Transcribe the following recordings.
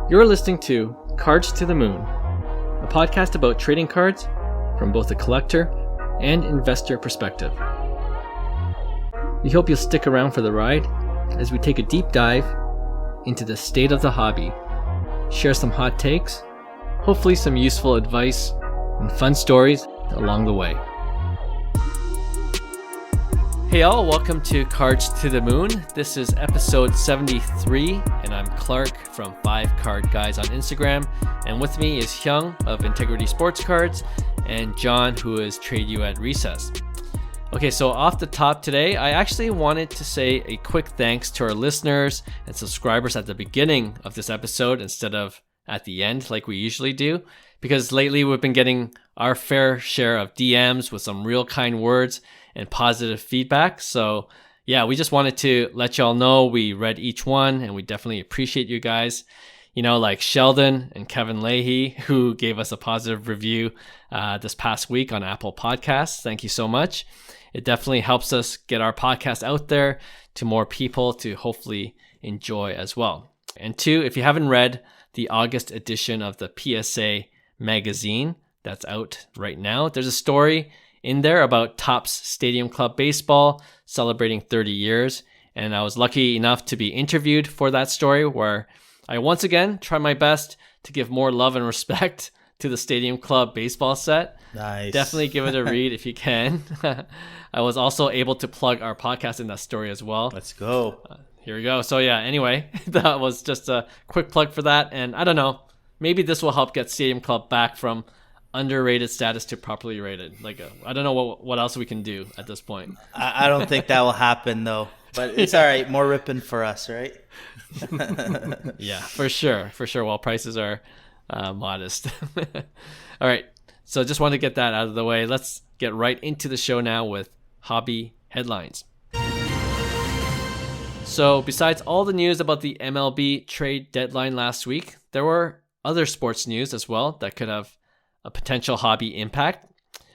You're listening to Cards to the Moon, a podcast about trading cards from both a collector and investor perspective. We hope you'll stick around for the ride as we take a deep dive into the state of the hobby, share some hot takes, hopefully some useful advice, and fun stories along the way. Hey all, welcome to Cards to the Moon. This is episode 73, and I'm Clark from 5 Card Guys on Instagram. And with me is Hyung of Integrity Sports Cards and John, who is Trade You at Recess. Okay, so off the top today, I actually wanted to say a quick thanks to our listeners and subscribers at the beginning of this episode instead of at the end like we usually do, because lately we've been getting our fair share of DMs with some real kind words and positive feedback. So yeah, we just wanted to let y'all know we read each one and we definitely appreciate you guys. You know, like Sheldon and Kevin Leahy, who gave us a positive review this past week on Apple Podcasts. Thank you so much. It definitely helps us get our podcast out there to more people to hopefully enjoy as well. And two, if you haven't read the August edition of the PSA Magazine that's out right now, there's a story in there about Topps Stadium Club Baseball celebrating 30 years. And I was lucky enough to be interviewed for that story, where I once again try my best to give more love and respect to the Stadium Club baseball set. Nice. Definitely give it a read if you can. I was also able to plug our podcast in that story as well. Let's go. Here we go. So yeah, anyway, that was just a quick plug for that. And I don't know, maybe this will help get Stadium Club back from underrated status to properly rated. I don't know what else we can do at this point. I don't think that will happen though, but it's all right. More ripping for us, right? Yeah, for sure. While prices are modest. All right. So just wanted to get that out of the way. Let's get right into the show now with hobby headlines. So besides all the news about the MLB trade deadline last week, there were other sports news as well that could have a potential hobby impact.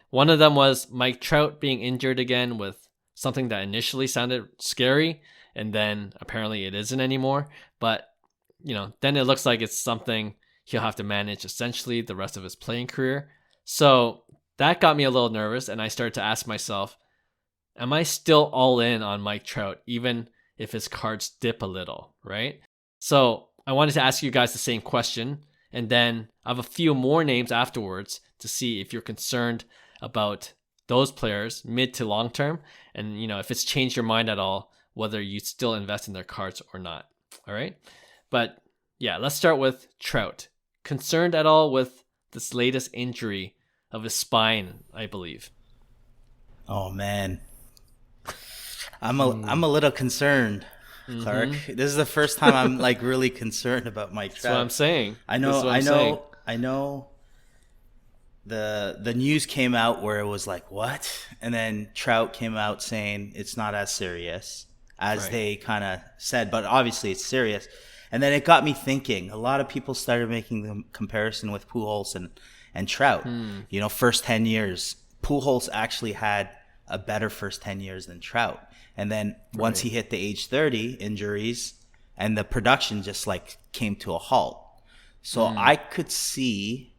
One of them was Mike Trout being injured again with something that initially sounded scary, and then apparently it isn't anymore. But, then it looks like it's something he'll have to manage essentially the rest of his playing career. So that got me a little nervous, and I started to ask myself, am I still all in on Mike Trout, even if his cards dip a little, right? So I wanted to ask you guys the same question, and then I have a few more names afterwards to see if you're concerned about those players mid to long term, and if it's changed your mind at all, whether you still invest in their cards or not. All right. But yeah, let's start with Trout. Concerned at all with this latest injury of his spine, I believe? Oh man, I'm a little concerned, Clark. Mm-hmm. This is the first time I'm really concerned about Mike Trout. That's what I'm saying. I know. The news came out where it was like, what? And then Trout came out saying it's not as serious as they kind of said, but obviously it's serious. And then it got me thinking. A lot of people started making the comparison with Pujols and Trout. First 10 years. Pujols actually had a better first 10 years than Trout. And then once he hit the age 30, injuries and the production just came to a halt. So I could see,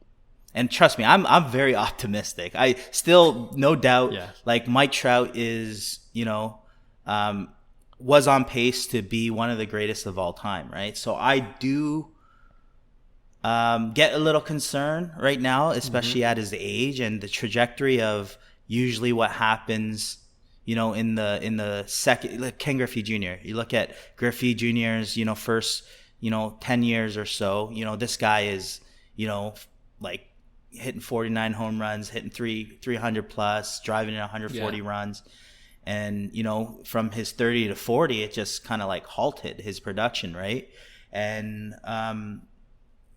and trust me, I'm very optimistic. I still, no doubt, Mike Trout is, was on pace to be one of the greatest of all time, right? So I do get a little concerned right now, especially at his age and the trajectory of usually what happens, in the second, like Ken Griffey Jr. You look at Griffey Jr.'s, first, 10 years or so, this guy is, hitting 49 home runs, hitting 300 plus, driving in 140 runs. And, from his 30 to 40, it just kind of halted his production, right? And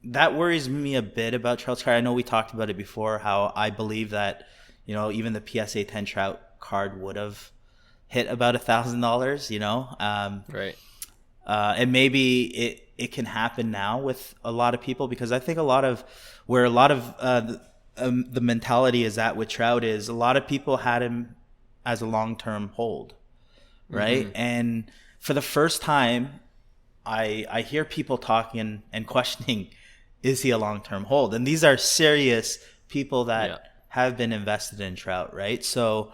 that worries me a bit about Trout's card. I know we talked about it before, how I believe that, even the PSA 10 Trout card would have hit about $1,000, Right. And maybe it can happen now with a lot of people, because I think a lot of the mentality is at with Trout is a lot of people had him as a long-term hold, right? And for the first time, I hear people talking and questioning, is he a long-term hold? And these are serious people that have been invested in Trout, right? So,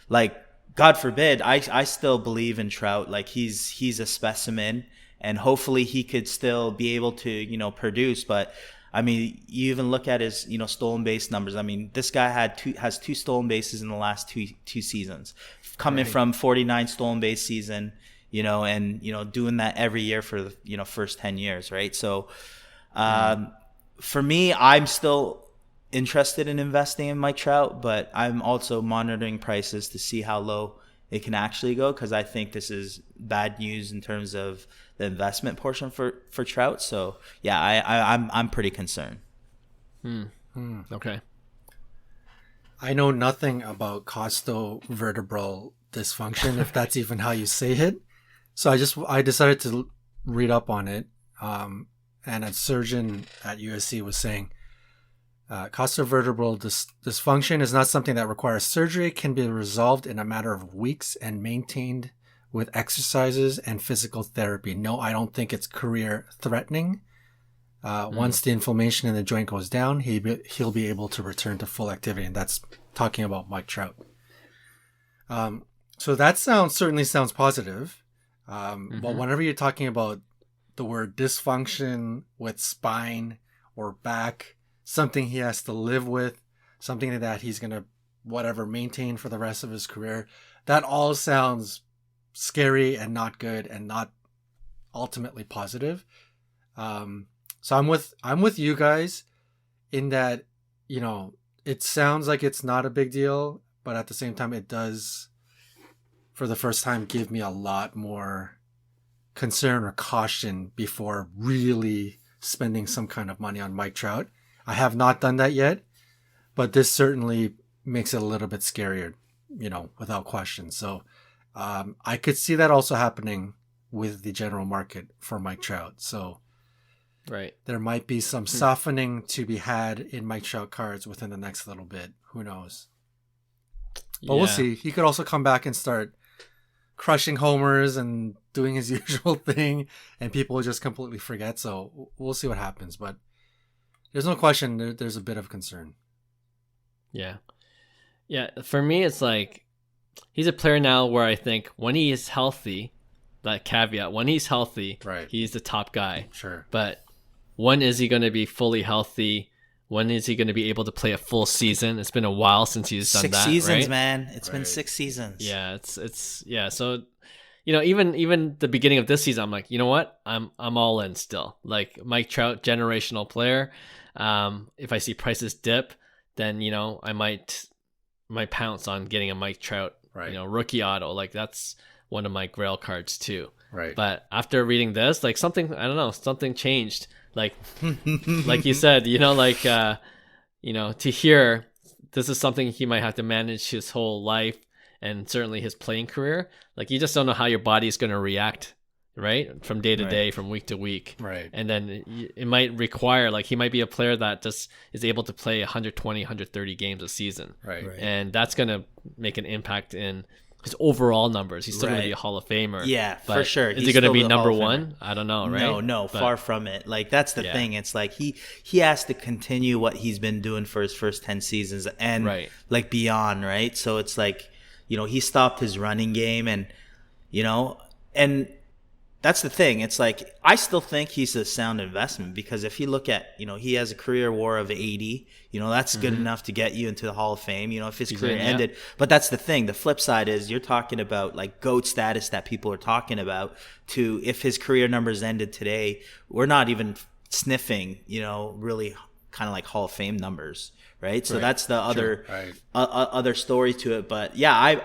like, God forbid, I still believe in Trout. Like, he's a specimen, and hopefully he could still be able to, produce. But I mean, you even look at his, stolen base numbers. I mean, this guy has two stolen bases in the last two seasons, coming from 49 stolen base season, and doing that every year for the first 10 years, right? So, for me, I'm still interested in investing in Mike Trout, but I'm also monitoring prices to see how low it can actually go, because I think this is bad news in terms of the investment portion for Trout. So yeah, I'm pretty concerned. Okay. I know nothing about costovertebral dysfunction, if that's even how you say it. So I decided to read up on it. And a surgeon at USC was saying, costovertebral dysfunction is not something that requires surgery, can be resolved in a matter of weeks and maintained with exercises and physical therapy. No, I don't think it's career threatening. Once the inflammation in the joint goes down, he'll be able to return to full activity. And that's talking about Mike Trout. So that certainly sounds positive. But whenever you're talking about the word dysfunction with spine or back, something he has to live with, something that he's going to maintain for the rest of his career, that all sounds scary and not good and not ultimately positive. So I'm with you guys in that, it sounds like it's not a big deal, but at the same time it does, for the first time, give me a lot more concern or caution before really spending some kind of money on Mike Trout. I have not done that yet, but this certainly makes it a little bit scarier, without question. So I could see that also happening with the general market for Mike Trout. So there might be some softening to be had in Mike Trout cards within the next little bit. Who knows? But we'll see. He could also come back and start crushing homers and doing his usual thing, and people will just completely forget. So we'll see what happens. But there's no question there's a bit of concern. Yeah. For me, it's like he's a player now where I think when he is healthy, that caveat, when he's healthy, he's the top guy. Sure. But when is he going to be fully healthy? When is he going to be able to play a full season? It's been a while since he's done 6 that. seasons, right? man. It's been 6 seasons. Yeah, it's yeah. So, even the beginning of this season, I'm like, you know what? I'm all in still. Like Mike Trout, generational player. If I see prices dip, then I might pounce on getting a Mike Trout, rookie auto. Like that's one of my Grail cards too. Right. But after reading this, like something changed. Like you said, to hear this is something he might have to manage his whole life and certainly his playing career. Like you just don't know how your body is going to react, right? From day to day, from week to week. Right. And then it might require, like he might be a player that just is able to play 120, 130 games a season. Right. And that's going to make an impact in his overall numbers. He's still going to be a Hall of Famer. Yeah, but for sure. Is he going to be number one? I don't know, right? No, far from it. Like that's the thing. It's like he has to continue what he's been doing for his first 10 seasons and like beyond, right? So it's like, he stopped his running game and that's the thing. It's like, I still think he's a sound investment because if you look at, he has a career WAR of 80, that's good enough to get you into the Hall of Fame, if his career ended. But that's the thing. The flip side is you're talking about like GOAT status that people are talking about to if his career numbers ended today, we're not even sniffing, really kind of like Hall of Fame numbers. Right. So that's the other story to it. But yeah,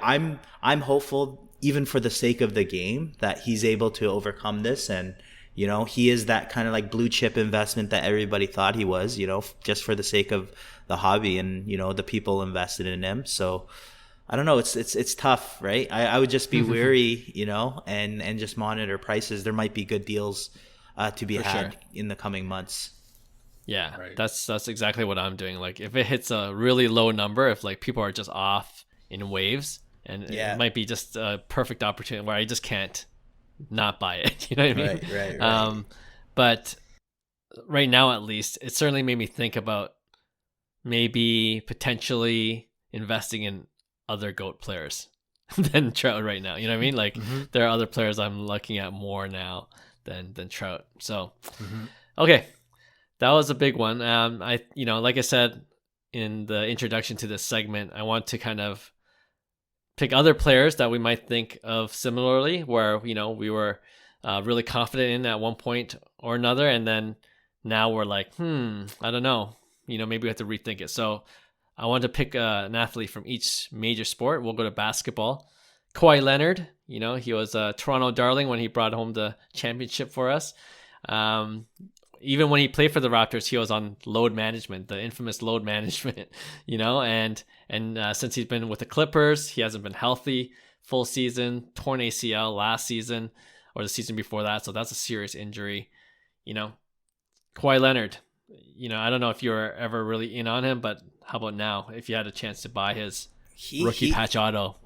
I'm hopeful, even for the sake of the game, that he's able to overcome this. And, he is that kind of like blue chip investment that everybody thought he was, just for the sake of the hobby and, the people invested in him. So I don't know. It's tough, right? I would just be wary, and just monitor prices. There might be good deals to be had in the coming months. Yeah, that's exactly what I'm doing. Like if it hits a really low number, if like people are just off in waves, and it might be just a perfect opportunity where I just can't not buy it. You know what I mean? Right. But right now, at least, it certainly made me think about maybe potentially investing in other GOAT players than Trout right now. You know what I mean? Like there are other players I'm looking at more now than Trout. So, okay, that was a big one. Like I said in the introduction to this segment, I want to kind of pick other players that we might think of similarly, where we were really confident in at one point or another, and then now we're like, I don't know. Maybe we have to rethink it. So I wanted to pick an athlete from each major sport. We'll go to basketball. Kawhi Leonard, he was a Toronto darling when he brought home the championship for us. Even when he played for the Raptors, he was on load management, the infamous load management, and since he's been with the Clippers, he hasn't been healthy full season, torn ACL last season or the season before that. So that's a serious injury. Kawhi Leonard, I don't know if you were ever really in on him, but how about now? If you had a chance to buy his rookie patch auto,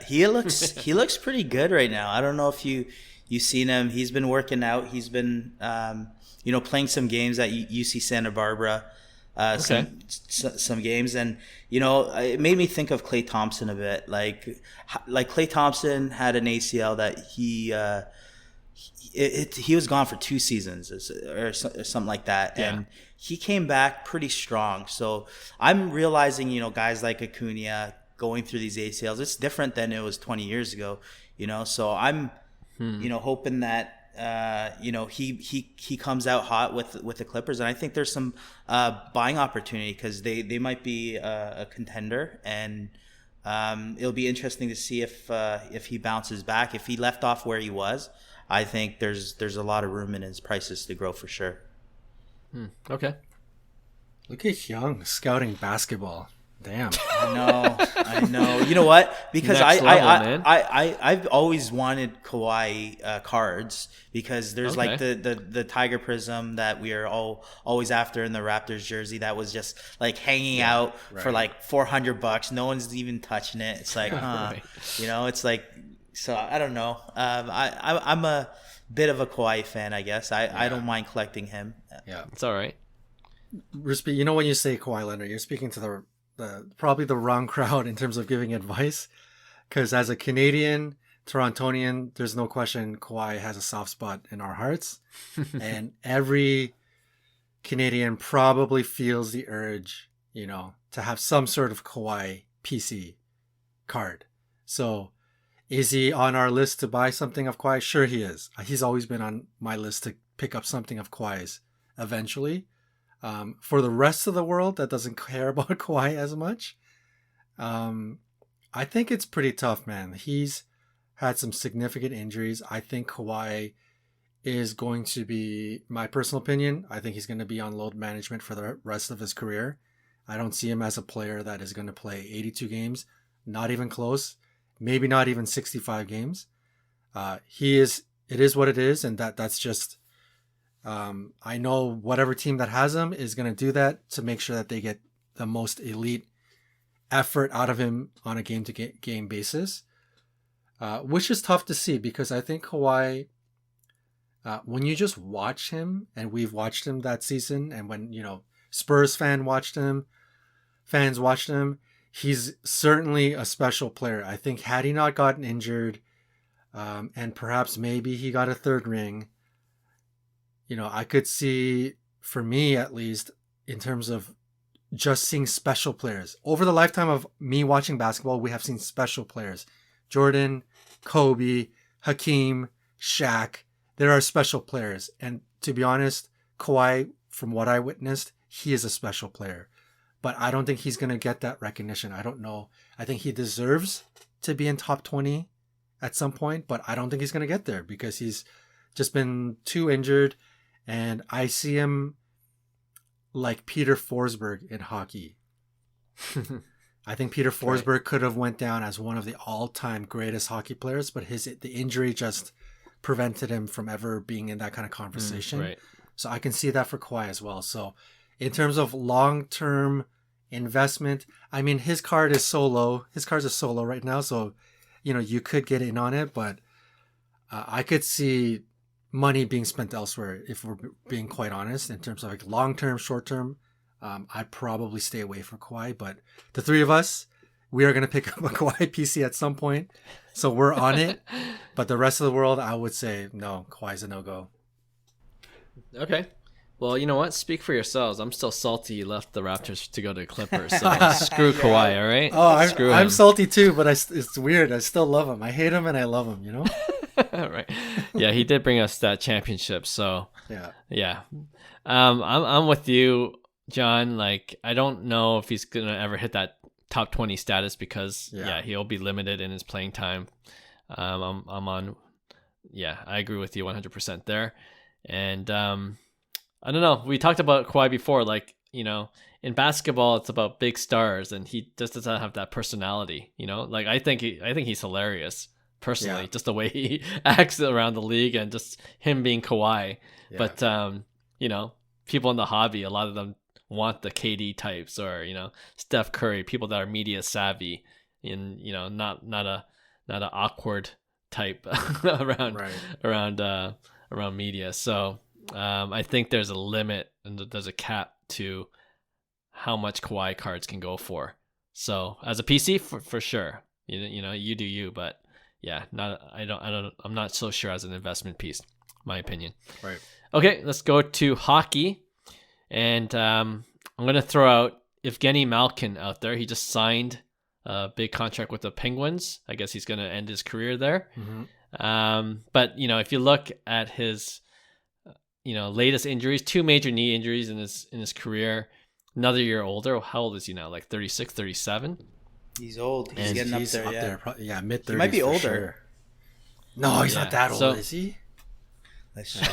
he looks pretty good right now. I don't know if you've seen him. He's been working out. He's been playing some games at UC Santa Barbara, some games, and it made me think of Klay Thompson a bit. Like Klay Thompson had an ACL that he was gone for 2 seasons or something like that, and he came back pretty strong. So I'm realizing, guys like Acuna going through these ACLs, it's different than it was 20 years ago. So I'm, hoping that he comes out hot with the Clippers, and I think there's some buying opportunity because they might be a contender, and it'll be interesting to see if he bounces back. If he left off where he was, I think there's a lot of room in his prices to grow for sure. Okay. Look at Hyung scouting basketball. Damn. I know. You know what? Because I've always wanted Kawhi cards because there's like the Tiger Prism that we are always after in the Raptors jersey that was just like hanging out for like $400. No one's even touching it. It's like, it's like, so I don't know. I'm a bit of a Kawhi fan, I guess. I don't mind collecting him. Yeah, it's all right. When you say Kawhi Leonard, you're speaking to the probably the wrong crowd in terms of giving advice, because as a Canadian Torontonian, there's no question Kawhi has a soft spot in our hearts, and every Canadian probably feels the urge, to have some sort of Kawhi PC card. So is he on our list to buy something of Kawhi? Sure he is. He's always been on my list to pick up something of Kawhi's eventually. For the rest of the world that doesn't care about Kawhi as much, I think it's pretty tough, man. He's had some significant injuries. I think Kawhi is going to be, my personal opinion, I think he's going to be on load management for the rest of his career. I don't see him as a player that is going to play 82 games, not even close, maybe not even 65 games. It is what it is, and that's just... I know whatever team that has him is going to do that to make sure that they get the most elite effort out of him on a game-to-game basis, which is tough to see because I think Kawhi, when you just watch him, and we've watched him that season, and when, Spurs fans watched him, he's certainly a special player. I think had he not gotten injured, and perhaps maybe he got a third ring, I could see, for me at least, in terms of just seeing special players. Over the lifetime of me watching basketball, we have seen special players. Jordan, Kobe, Hakeem, Shaq. There are special players. And to be honest, Kawhi, from what I witnessed, he is a special player. But I don't think he's going to get that recognition. I don't know. I think he deserves to be in top 20 at some point, but I don't think he's going to get there because he's just been too injured. And I see him like Peter Forsberg in hockey. I think Peter Forsberg could have went down as one of the all-time greatest hockey players, but the injury just prevented him from ever being in that kind of conversation. Right. So I can see that for Kawhi as well. So in terms of long-term investment, I mean, his cards are so low right now. So, you could get in on it, but I could see money being spent elsewhere if we're being quite honest in terms of like long term, short term. I'd probably stay away from Kawhi, but the three of us, we are going to pick up a Kawhi PC at some point, so we're on it. But the rest of the world, I would say no. Kawhi's a no go. Okay. Well, you know what? Speak for yourselves. I'm still salty you left the Raptors to go to the Clippers. So screw Kawhi, all right? Oh, I'm salty too, but it's weird. I still love him. I hate him and I love him, you know? Right. Yeah, he did bring us that championship. So yeah. I'm with you, John. Like, I don't know if he's gonna ever hit that top 20 status because he'll be limited in his playing time. I'm on. Yeah, I agree with you 100% there. And I don't know. We talked about Kawhi before. Like, you know, in basketball, it's about big stars, and he just doesn't have that personality. You know, like I think he's hilarious personally, just the way he acts around the league and just him being Kawhi. Yeah. But you know, people in the hobby, a lot of them want the KD types or, you know, Steph Curry, people that are media savvy, and, you know, not a awkward type around media. So I think there's a limit and there's a cap to how much Kawhi cards can go for. So as a PC, for sure, you know, you do you, but yeah, I'm not so sure as an investment piece, my opinion. Right. Okay, let's go to hockey, and I'm gonna throw out Evgeni Malkin out there. He just signed a big contract with the Penguins. I guess he's gonna end his career there. Mm-hmm. But you know, if you look at his latest injuries, 2 major knee injuries in his career, another year older. How old is he now? Like 36, 37? He's old. He's getting up there. Mid-30s. He might be older. Sure. No, he's not that old, is he? Let's check.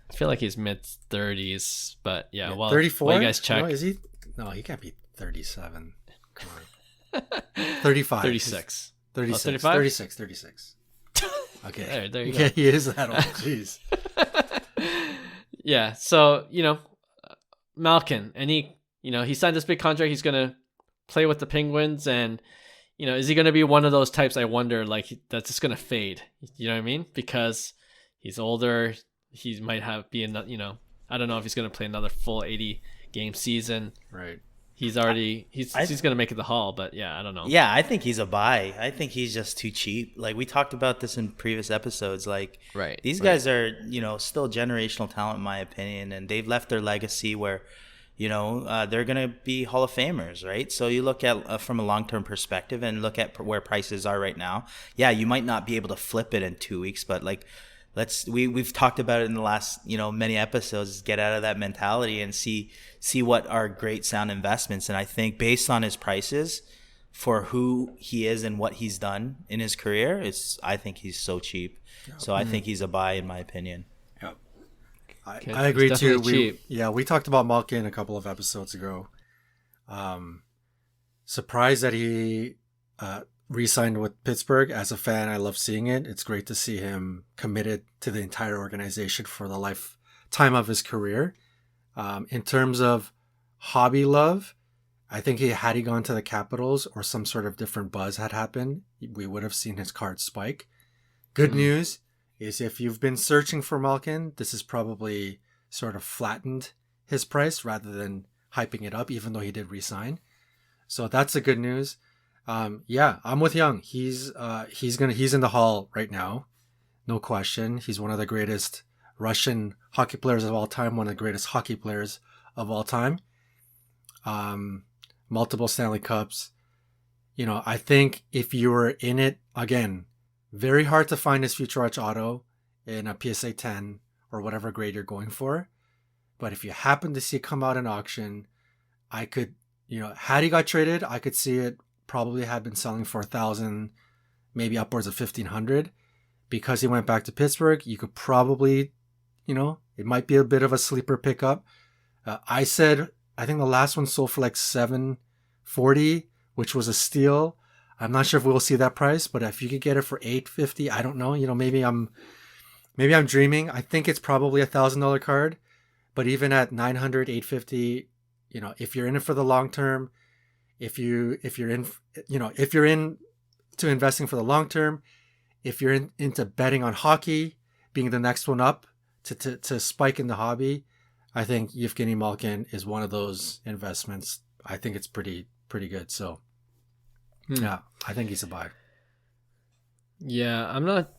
I feel like he's mid-30s, but yeah. Well, 34? While you guys check. No, is he? No, he can't be 37. Come on. 35. 36. 36. 35? 36. Okay. There you go. Yeah, he is that old. Jeez. Yeah. So, you know, Malkin, and he signed this big contract. He's going to play with the Penguins, and, you know, is he going to be one of those types, I wonder, like, that's just going to fade? You know what I mean? Because he's older. He might be in, you know, I don't know if he's going to play another full 80 game season. Right. He's going to make it the Hall, but yeah, I don't know. Yeah, I think he's a buy. I think he's just too cheap. Like, we talked about this in previous episodes. Like, these guys are, you know, still generational talent in my opinion, and they've left their legacy where, you know, they're going to be Hall of Famers, right? So you look at from a long-term perspective and look at where prices are right now. Yeah, you might not be able to flip it in 2 weeks, but like, we've talked about it in the last, you know, many episodes, get out of that mentality and see what are great sound investments. And I think based on his prices for who he is and what he's done in his career, I think he's so cheap. Yep. So I think he's a buy in my opinion. Yep. I agree too. We talked about Malkin a couple of episodes ago. Surprised that he re-signed with Pittsburgh. As a fan, I love seeing it. It's great to see him committed to the entire organization for the lifetime of his career. In terms of hobby love, I think had he gone to the Capitals or some sort of different buzz had happened, we would have seen his card spike. Good news is if you've been searching for Malkin, this has probably sort of flattened his price rather than hyping it up, even though he did re-sign. So that's the good news. Yeah, I'm with Young. He's in the Hall right now, no question. He's one of the greatest Russian hockey players of all time, one of the greatest hockey players of all time. Multiple Stanley Cups. You know, I think if you were in it, again, very hard to find his Future Watch auto in a PSA 10 or whatever grade you're going for. But if you happen to see it come out in auction, I could, you know, had he got traded, I could see it probably had been selling for $1,000, maybe upwards of $1,500. Because he went back to Pittsburgh, you could probably, you know, it might be a bit of a sleeper pickup. I think the last one sold for like $740, which was a steal. I'm not sure if we'll see that price, but if you could get it for $850, I don't know. You know, maybe I'm dreaming. I think it's probably $1,000 card, but even at $900, $850, you know, if you're in it for the long term, if you're in to investing for the long term, if you're into betting on hockey, being the next one up to spike in the hobby, I think Evgeni Malkin is one of those investments. I think it's pretty good. So, yeah, I think he's a buy. Yeah, I'm not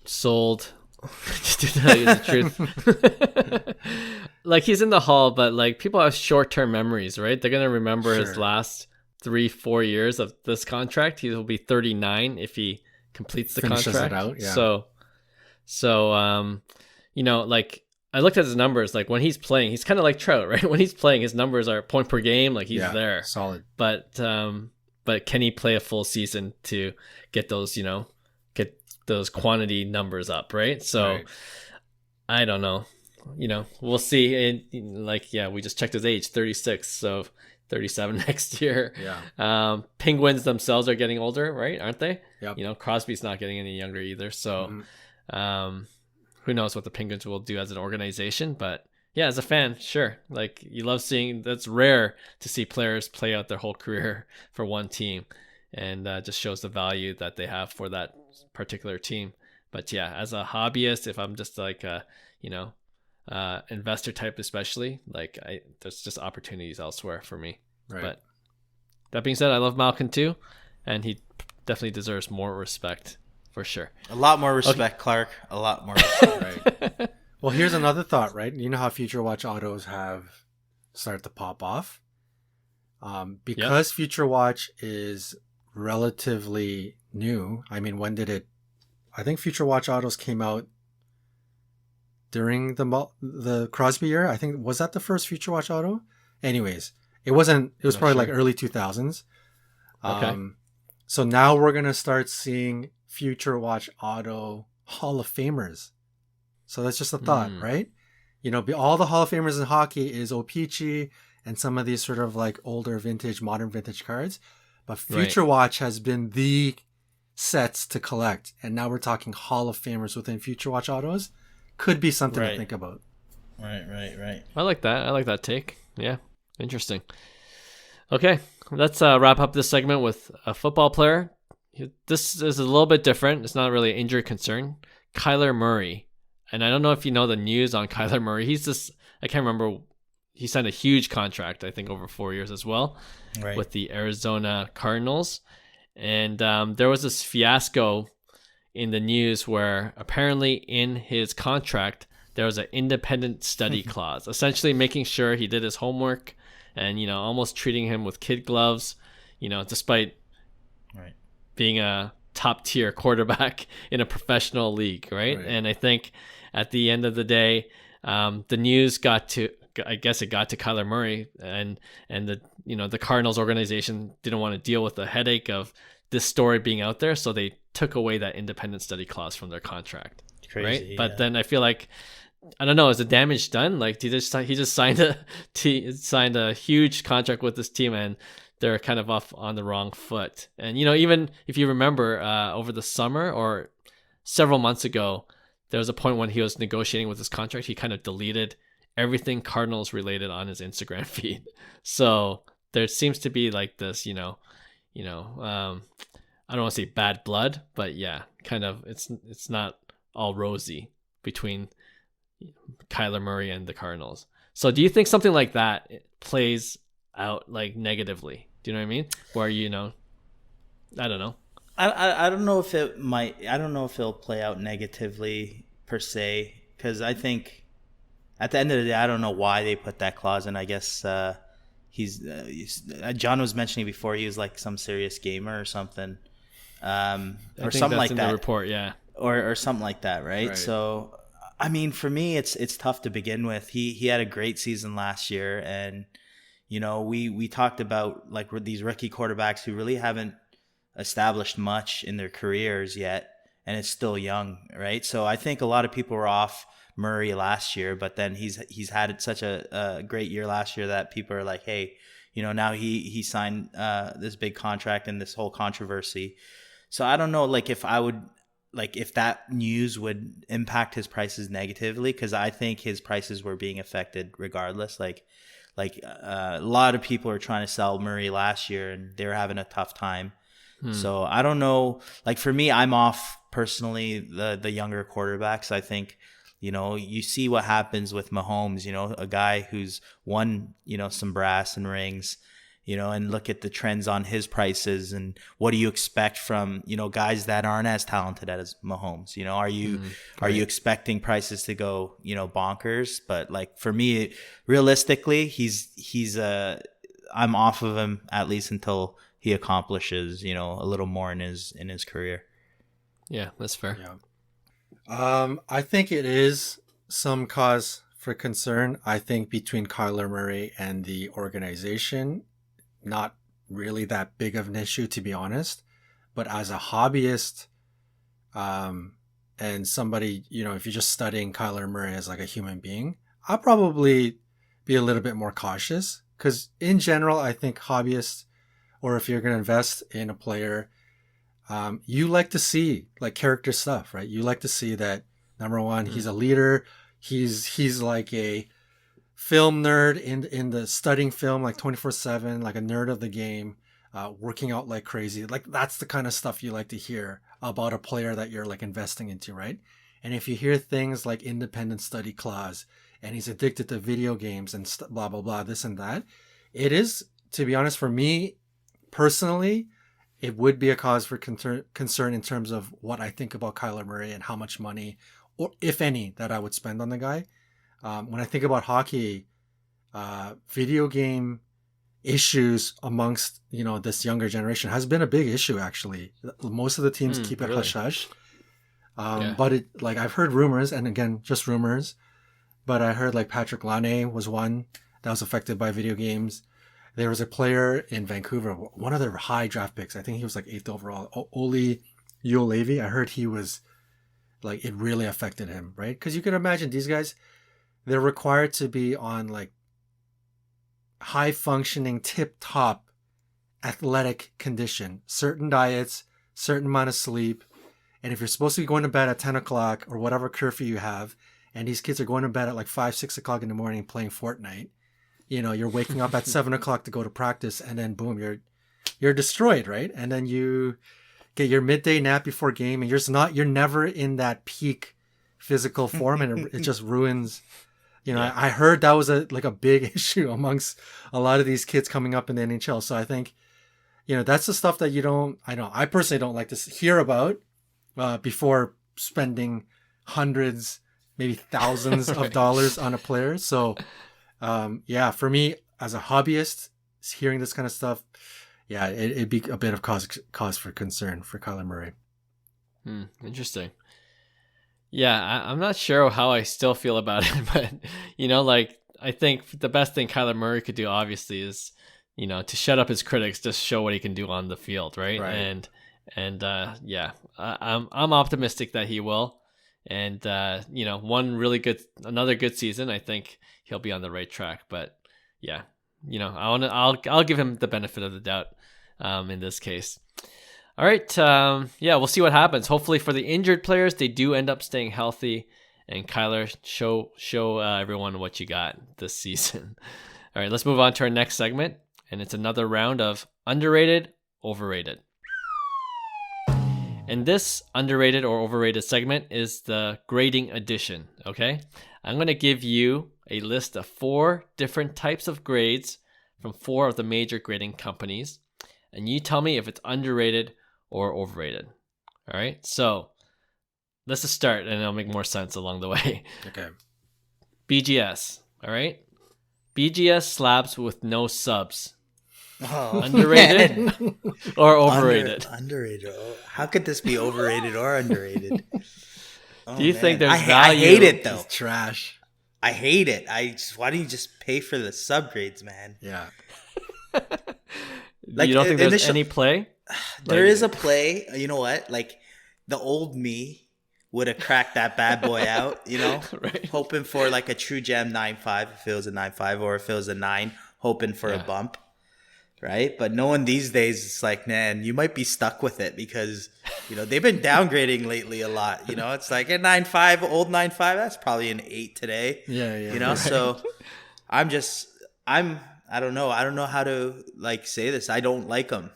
sold. To tell you the truth, like he's in the Hall, but like people have short-term memories, right? They're gonna remember his last 3-4 years of this contract. He will be 39 if he completes the Finishes contract. it out, yeah. So, you know, like I looked at his numbers. Like when he's playing, he's kind of like Trout, right? When he's playing, his numbers are point per game. Like he's there, solid. But can he play a full season to get those, you know, get those quantity numbers up, right? So I don't know. You know, we'll see. And like, yeah, we just checked his age, 36, so 37 next year. Yeah. Penguins themselves are getting older, right? Aren't they? Yep. You know, Crosby's not getting any younger either. So who knows what the Penguins will do as an organization, but yeah, as a fan, sure. Like you love seeing, that's rare to see players play out their whole career for one team, and just shows the value that they have for that particular team. But yeah, as a hobbyist, if I'm just like a, you know, investor type, especially, like there's just opportunities elsewhere for me. Right. But that being said, I love Malkin too, and he definitely deserves more respect for sure. A lot more respect, Clark. A lot more respect. Right. Well, here's another thought, right? You know how Future Watch autos have started to pop off? Because Future Watch is relatively new. I mean, when did it? I think Future Watch autos came out during the Crosby year. I think, was that the first Future Watch auto? Anyways, it wasn't. It was probably like early 2000s. Okay. So now we're gonna start seeing Future Watch auto Hall of Famers. So that's just a thought, right? You know, all the Hall of Famers in hockey is O-Pee-Chee and some of these sort of like older vintage, modern vintage cards. But Future Watch has been the sets to collect. And now we're talking Hall of Famers within Future Watch autos. Could be something to think about. Right. I like that. I like that take. Yeah. Interesting. Okay. Let's wrap up this segment with a football player. This is a little bit different. It's not really an injury concern. Kyler Murray. And I don't know if you know the news on Kyler Murray. He's just, I can't remember. He signed a huge contract, I think, over 4 years as well, with the Arizona Cardinals. And there was this fiasco in the news where apparently in his contract, there was an independent study clause, essentially making sure he did his homework and, you know, almost treating him with kid gloves, you know, despite being a top tier quarterback in a professional league. Right. And I think at the end of the day, the news got to Kyler Murray, and the, you know, the Cardinals organization didn't want to deal with the headache of this story being out there. So they took away that independent study clause from their contract. Crazy, right. Yeah. But then I feel like, I don't know, is the damage done? Like he just signed a huge contract with this team, and they're kind of off on the wrong foot. And, you know, even if you remember over the summer or several months ago, there was a point when he was negotiating with his contract, he kind of deleted everything Cardinals related on his Instagram feed. So there seems to be like this, I don't want to say bad blood, but yeah, kind of, it's not all rosy between Kyler Murray and the Cardinals. So do you think something like that plays out like negatively? Do you know what I mean? Where, I don't know. I don't know if it might. I don't know if it'll play out negatively per se, because I think at the end of the day, I don't know why they put that clause in. I guess he's John was mentioning before, he was like some serious gamer or something, or something like that. The report, yeah, or something like that, right? So, I mean, for me, it's tough to begin with. He had a great season last year, and we talked about like these rookie quarterbacks who really haven't established much in their careers yet, and it's still young, right? So I think a lot of people were off Murray last year, but then he's had such a great year last year that people are like, hey, now he signed this big contract and this whole controversy. So I don't know, like if that news would impact his prices negatively, because I think his prices were being affected regardless. Like a lot of people are trying to sell Murray last year and they were having a tough time. So I don't know. Like for me, I'm off personally the younger quarterbacks. I think, you see what happens with Mahomes, a guy who's won, some brass and rings, and look at the trends on his prices, and what do you expect from, guys that aren't as talented as Mahomes? Are you expecting prices to go, bonkers? But like for me, realistically, I'm off of him at least until he accomplishes, a little more in his career. Yeah, that's fair. Yeah. I think it is some cause for concern. I think between Kyler Murray and the organization, not really that big of an issue, to be honest. But as a hobbyist, and somebody, if you're just studying Kyler Murray as like a human being, I'll probably be a little bit more cautious, because in general, I think hobbyists, or if you're going to invest in a player, you like to see like character stuff, right? You like to see that, number one, he's a leader. He's like a film nerd in the studying film like 24/7, like a nerd of the game, working out like crazy. Like that's the kind of stuff you like to hear about a player that you're like investing into, right? And if you hear things like independent study clause and he's addicted to video games and blah blah blah, this and that, it is, to be honest, for me personally, it would be a cause for concern in terms of what I think about Kyler Murray and how much money, or if any, that I would spend on the guy. When I think about hockey, video game issues amongst, this younger generation has been a big issue, actually. Most of the teams keep it hush-hush. But I've heard rumors, and again, just rumors, but I heard like Patrick Laine was one that was affected by video games. There was a player in Vancouver, one of their high draft picks. I think he was like 8th overall. Oli Ulevi. I heard he was like, it really affected him, right? Because you can imagine these guys, they're required to be on like high functioning, tip top athletic condition, certain diets, certain amount of sleep. And if you're supposed to be going to bed at 10 o'clock or whatever curfew you have, and these kids are going to bed at like 5, 6 o'clock in the morning playing Fortnite, you're waking up at 7 o'clock to go to practice, and then boom, you're destroyed, right? And then you get your midday nap before game, and you're never in that peak physical form, and it just ruins. I heard that was a big issue amongst a lot of these kids coming up in the NHL. So I think, that's the stuff that I personally don't like to hear about before spending hundreds, maybe thousands of dollars on a player. So for me as a hobbyist, hearing this kind of stuff, it'd be a bit of cause for concern for Kyler Murray. Interesting. Yeah, I'm not sure how I still feel about it, but I think the best thing Kyler Murray could do, obviously, is to shut up his critics, just show what he can do on the field, right? And I'm optimistic that he will. And another good season, I think he'll be on the right track. But I'll give him the benefit of the doubt in this case. All right, we'll see what happens. Hopefully for the injured players, they do end up staying healthy, and Kyler, show everyone what you got this season. All right, let's move on to our next segment, and it's another round of underrated, overrated. And this underrated or overrated segment is the grading edition, okay? I'm going to give you a list of 4 different types of grades from 4 of the major grading companies, and you tell me if it's underrated or overrated. All right, so let's just start, and it'll make more sense along the way. Okay. BGS, all right? BGS slabs with no subs. Oh, underrated or overrated? Underrated. Oh, how could this be overrated or underrated? Do you think there's value? I hate it though. It's trash. I hate it. Why don't you just pay for the subgrades, man? Yeah. You don't think there's any play? There is a play. You know what? Like the old me would have cracked that bad boy out, right. Hoping for like a true gem 9.5 if it was a 9.5, or if it was a 9, hoping for a bump. Right? But no one these days, it's like, man, you might be stuck with it because, they've been downgrading lately a lot. It's like a 9.5, old 9.5, that's probably an 8 today. Yeah. Right. So I don't know. I don't know how to say this. I don't like them.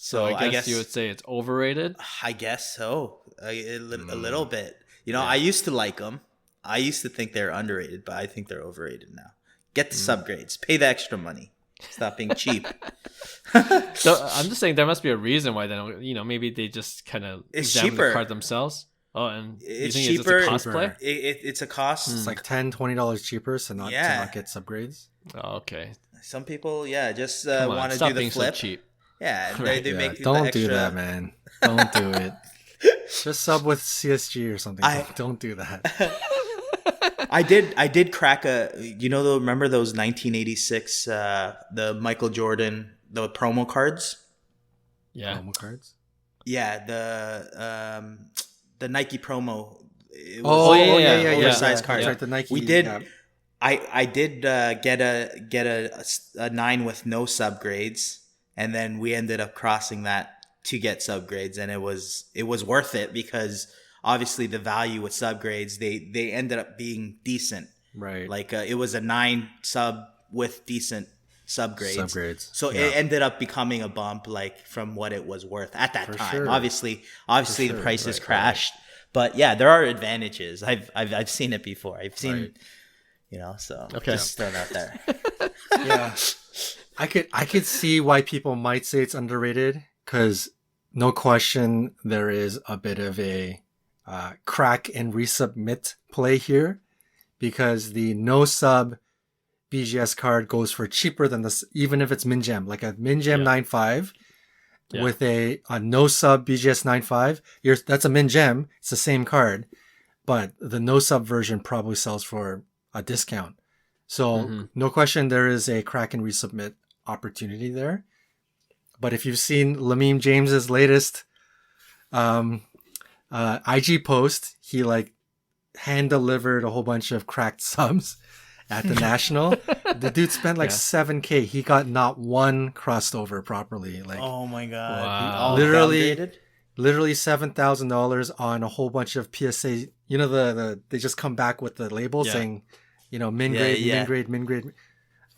So I guess you would say it's overrated. I guess so. A little bit. You know, I used to like them. I used to think they're underrated, but I think they're overrated now. Get the subgrades. Pay the extra money. Stop being cheap. So I'm just saying there must be a reason why they don't. You know, maybe they just kind of examine the card themselves. Oh, and it's you think cheaper. It's a cost play? It's a cost. It's like $10-$20 cheaper, so to not get subgrades. Oh, okay. Some people, just Come on, want to stop do the being flip. so cheap. Yeah, Right. they make Don't the extra... do that, man. Don't do it. Just sub with CSG or something. Don't do that. I did crack remember those 1986 the Michael Jordan, the promo cards? Yeah. Promo cards? Yeah, the Nike promo. It Oh, yeah. oversized card. That's right, the Nike. We did. Yeah. I did get a 9 with no subgrades, and then we ended up crossing that to get subgrades, and it was worth it because obviously the value with subgrades they ended up being decent. Right. Like it was a 9 sub with decent subgrades. So yeah. it ended up becoming a bump, like from what it was worth at that time. Sure. Obviously the prices crashed, but yeah, there are advantages. I've seen it before. I've seen, so just throwing out there. Yeah, I could see why people might say it's underrated because no question there is a bit of a crack and resubmit play here because the no sub BGS card goes for cheaper than this, even if it's Min Gem, like a Min Gem 9.5 with a no sub BGS 9.5. That's a Min Gem. It's the same card, but the no sub version probably sells for a discount. So no question there is a crack and resubmit opportunity there. But if you've seen Lamine James's latest IG post, he hand delivered a whole bunch of cracked subs at the National. The dude spent $7K. He got not one crossed over properly. Oh my god! Wow. Literally $7,000 on a whole bunch of PSA. They just come back with the label saying, min grade.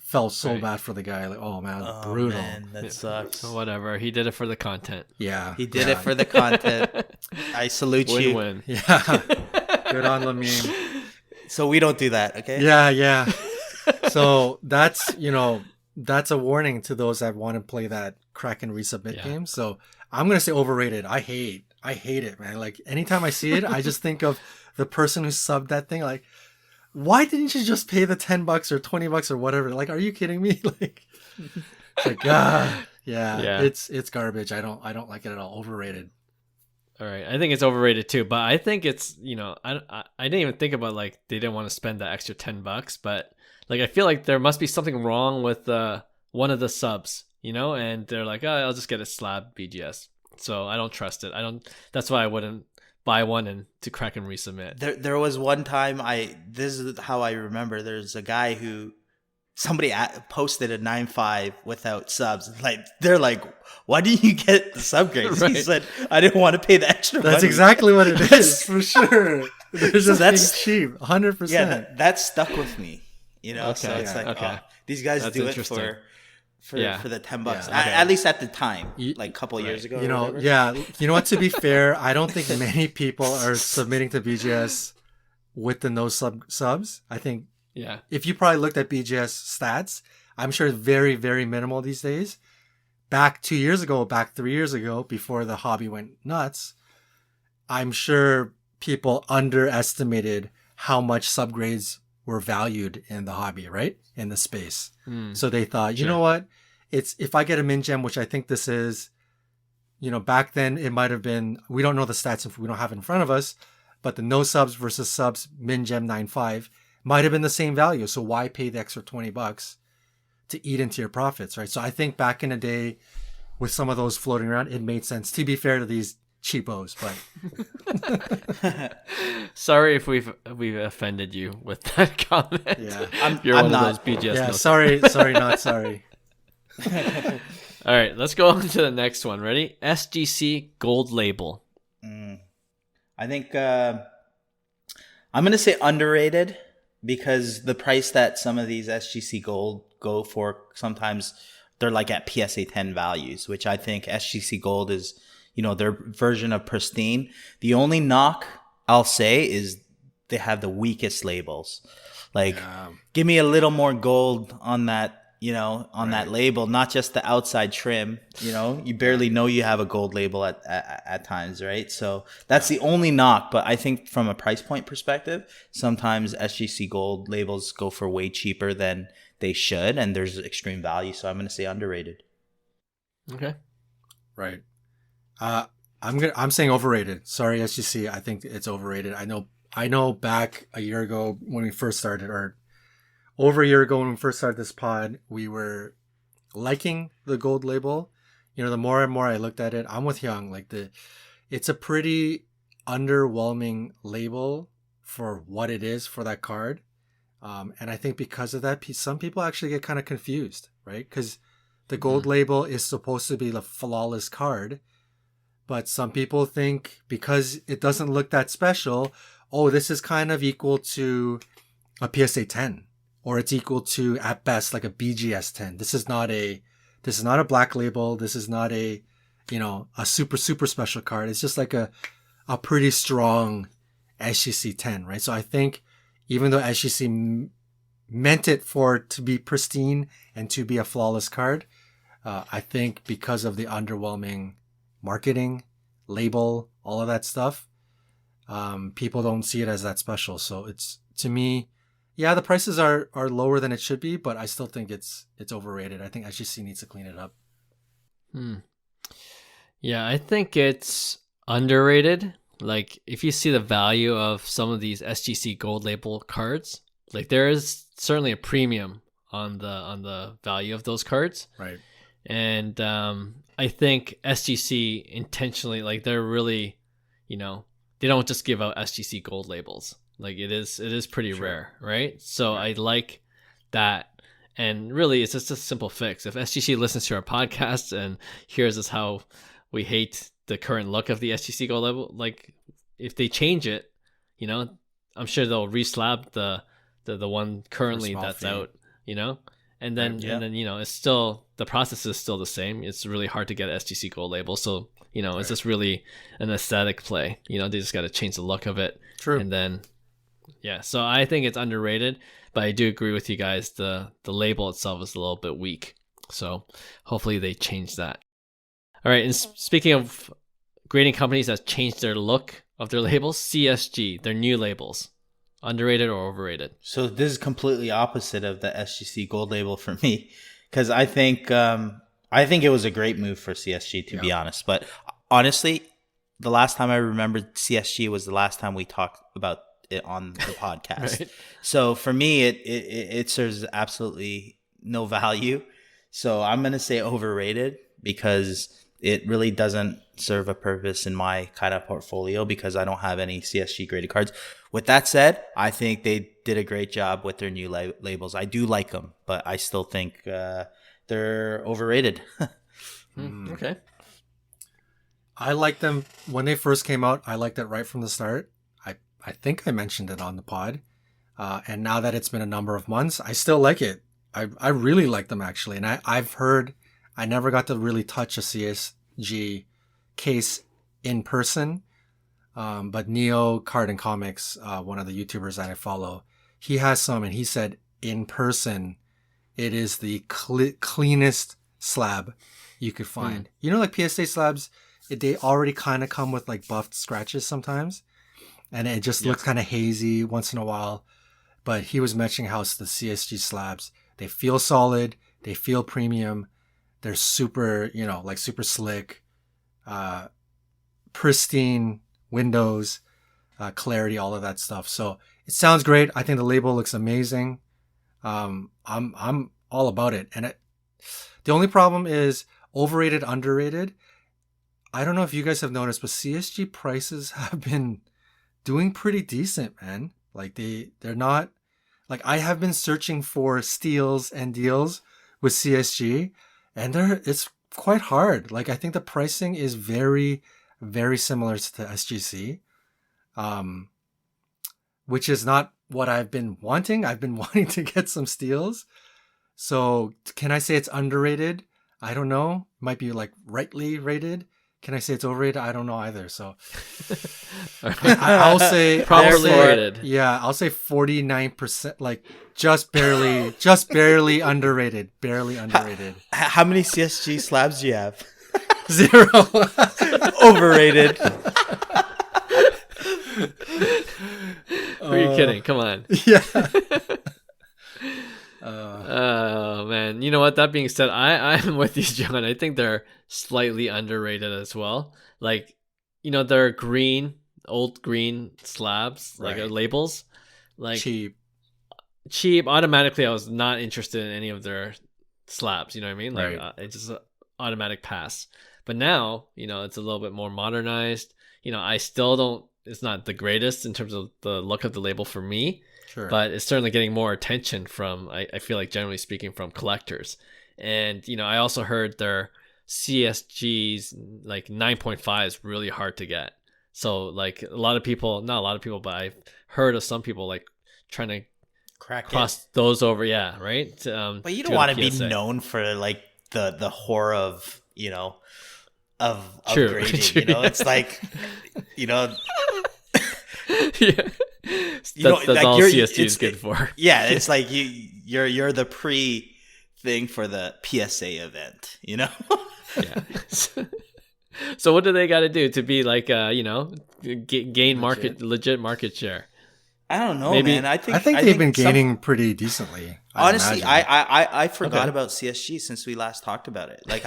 Felt so bad for the guy. Oh man, brutal. Man, that sucks. Whatever. He did it for the content. Yeah, he did it for the content. I salute you. Win-win. Yeah, good on Lamine. So we don't do that, okay? Yeah. So that's a warning to those that want to play that crack and resubmit game. So I'm gonna say overrated. I hate it, man. Like anytime I see it, I just think of the person who subbed that thing. Like, why didn't you just pay the $10 or $20 or whatever? Like, are you kidding me? It's garbage. I don't like it at all. Overrated. All right, I think it's overrated too, but I think it's I didn't even think about they didn't want to spend that extra $10, but I feel like there must be something wrong with one of the subs, and they're like, oh, I'll just get a slab BGS, so I don't trust it. That's why I wouldn't buy one and to crack and resubmit. There was one time this is how I remember. There's a guy who somebody posted a 9.5 without subs. They're like, why didn't you get the subgrades? Right. He said, I didn't want to pay the extra money. That's exactly what it is, for sure. They're just being cheap, 100%. Yeah, that stuck with me. Okay. So it's these guys do it for the $10. Yeah, okay. At least at the time, a couple years ago. You know what? To be fair, I don't think many people are submitting to BGS with the no subs. I think if you probably looked at BGS stats, I'm sure it's very, very minimal these days. Back 2 years ago, back 3 years ago, before the hobby went nuts, I'm sure people underestimated how much subgrades were valued in the hobby, right? In the space. So they thought, you know what? If I get a Min Gem, which I think this is, back then it might have been, we don't know the stats if we don't have it in front of us, but the no subs versus subs Min Gem 9.5 might have been the same value. So why pay the extra $20 to eat into your profits, right? So I think back in the day with some of those floating around, it made sense, to be fair to these cheapos, but sorry if we've offended you with that comment. Yeah, You're I'm one not. Of those BGS. Yeah, notes. sorry, not sorry. All right, let's go on to the next one. Ready? SGC Gold Label. I think I'm going to say underrated because the price that some of these SGC Gold go for sometimes they're like at PSA 10 values, which I think SGC Gold is, their version of pristine. The only knock I'll say is they have the weakest labels. Like, give me a little more gold on that, that label, not just the outside trim. You barely know you have a gold label at times, right? So that's the only knock. But I think from a price point perspective, sometimes SGC Gold labels go for way cheaper than they should, and there's extreme value. So I'm going to say underrated. Okay. Right. I'm saying overrated. Sorry, SGC. I think it's overrated. I know back a year ago when we first started, or over a year ago when we first started this pod, we were liking the gold label. The more and more I looked at it, I'm with Hyung. Like it's a pretty underwhelming label for what it is for that card. And I think because of that, some people actually get kind of confused, right? Because the gold label is supposed to be the flawless card. But some people think because it doesn't look that special, this is kind of equal to a PSA 10, or it's equal to, at best, like a BGS 10. This is not a black label. This is not a super, super special card. It's just like a pretty strong SGC 10, right? So I think even though SGC meant it for it to be pristine and to be a flawless card, I think because of the underwhelming marketing, label, all of that stuff, people don't see it as that special. So it's, to me, the prices are lower than it should be, but I still think it's overrated. I think SGC needs to clean it up. Yeah, I think it's underrated. Like, if you see the value of some of these SGC Gold Label cards, like there is certainly a premium on the value of those cards. Right. And I think SGC intentionally, like they're really, they don't just give out SGC Gold labels. Like it is pretty rare, right? So I like that. And really, it's just a simple fix. If SGC listens to our podcast and hears us how we hate the current look of the SGC Gold Label, like if they change it, I'm sure they'll re-slab the one currently that's out, and then it's still, the process is still the same. It's really hard to get SGC Gold Label, so it's just really an aesthetic play. They just got to change the look of it. True. And then so I think it's underrated, but I do agree with you guys. The label itself is a little bit weak, so hopefully they change that. All right, and speaking of grading companies that changed their look of their labels, CSG, their new labels, underrated or overrated? So this is completely opposite of the SGC Gold Label for me, because I think it was a great move for CSG, to be honest. But honestly, the last time I remembered CSG was the last time we talked about it on the podcast. Right. So for me, it serves absolutely no value. So I'm going to say overrated, because it really doesn't serve a purpose in my kind of portfolio, because I don't have any CSG graded cards. With that said, I think they did a great job with their new labels. I do like them, but I still think they're overrated. Okay. I liked them when they first came out. I liked it right from the start. I think I mentioned it on the pod. And now that it's been a number of months, I still like it. I really like them, actually. And I've heard, I never got to really touch a CSG case in person. But Neo Card and Comics, one of the YouTubers that I follow, he has some, and he said in person, it is the cleanest slab you could find. Like PSA slabs, they already kind of come with like buffed scratches sometimes, and it just looks kind of hazy once in a while. But he was mentioning how the CSG slabs, they feel solid, they feel premium, they're super, like super slick, pristine windows, clarity, all of that stuff. So it sounds great. I think the label looks amazing. I'm all about it. And the only problem is overrated, underrated. I don't know if you guys have noticed, but CSG prices have been doing pretty decent, man. Like they're not, like I have been searching for steals and deals with CSG, and it's quite hard. Like I think the pricing is very, very similar to SGC, which is not what I've been wanting. I've been wanting to get some steals. So can I say it's underrated? I don't know. Might be like rightly rated. Can I say it's overrated? I don't know either. So I'll say Properly rated. Yeah, I'll say 49%. Like just barely underrated. Barely underrated. How many CSG slabs do you have? 0. Overrated. Who are you kidding? Come on. Yeah. Oh man, you know what? That being said, I'm with you, John. I think they're slightly underrated as well. Like, they're old green slabs, like labels, like cheap. Automatically, I was not interested in any of their slabs. You know what I mean? Like, it's just an automatic pass. But now, it's a little bit more modernized. I still don't. It's not the greatest in terms of the look of the label for me. Sure. But it's certainly getting more attention from, I feel like, generally speaking, from collectors. And, I also heard their CSGs, like 9.5 is really hard to get. So, like, not a lot of people, but I've heard of some people, like, trying to cross those over. Yeah, right? But you don't want to be known for, like, the horror of, of upgrading. True. It's like, yeah. That's all CSG is good for. Yeah, it's like you're the pre thing for the PSA event, Yeah. So what do they got to do to be like, gain legit market share? I don't know, man. I think they've been gaining pretty decently. Honestly, I forgot about CSG since we last talked about it. Like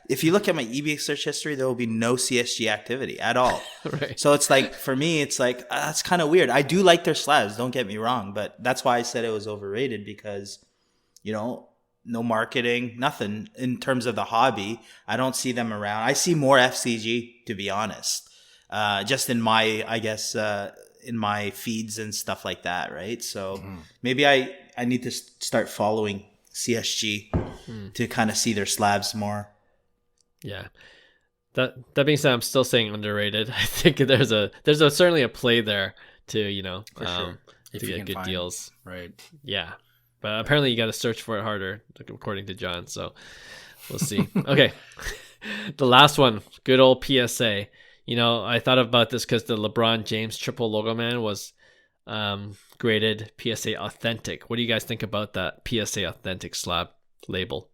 if you look at my eBay search history, there will be no CSG activity at all. Right. So it's like, for me, it's like, that's kind of weird. I do like their slabs, don't get me wrong, but that's why I said it was overrated, because, no marketing, nothing in terms of the hobby. I don't see them around. I see more FCG, to be honest, just in my, I guess, in my feeds and stuff like that, right? So maybe I need to start following CSG to kind of see their slabs more. Yeah. That being said, I'm still saying underrated. I think there's certainly a play there to, For sure. to get good deals. Right. Yeah. But apparently you got to search for it harder, according to John. So we'll see. Okay. The last one, good old PSA. I thought about this because the LeBron James triple logo man was graded PSA Authentic. What do you guys think about that PSA Authentic slab label?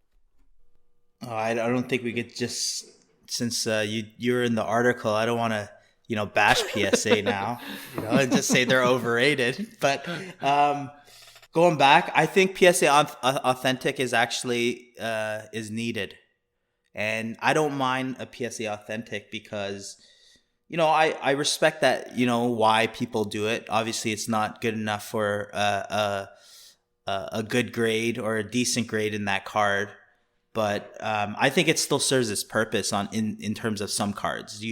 Oh, I don't think we could just, since you're in the article, I don't want to, bash PSA now, and just say they're overrated. But going back, I think PSA Authentic is actually is needed, and I don't mind a PSA Authentic because, I respect that, why people do it. Obviously, it's not good enough for a good grade or a decent grade in that card. But I think it still serves its purpose in terms of some cards.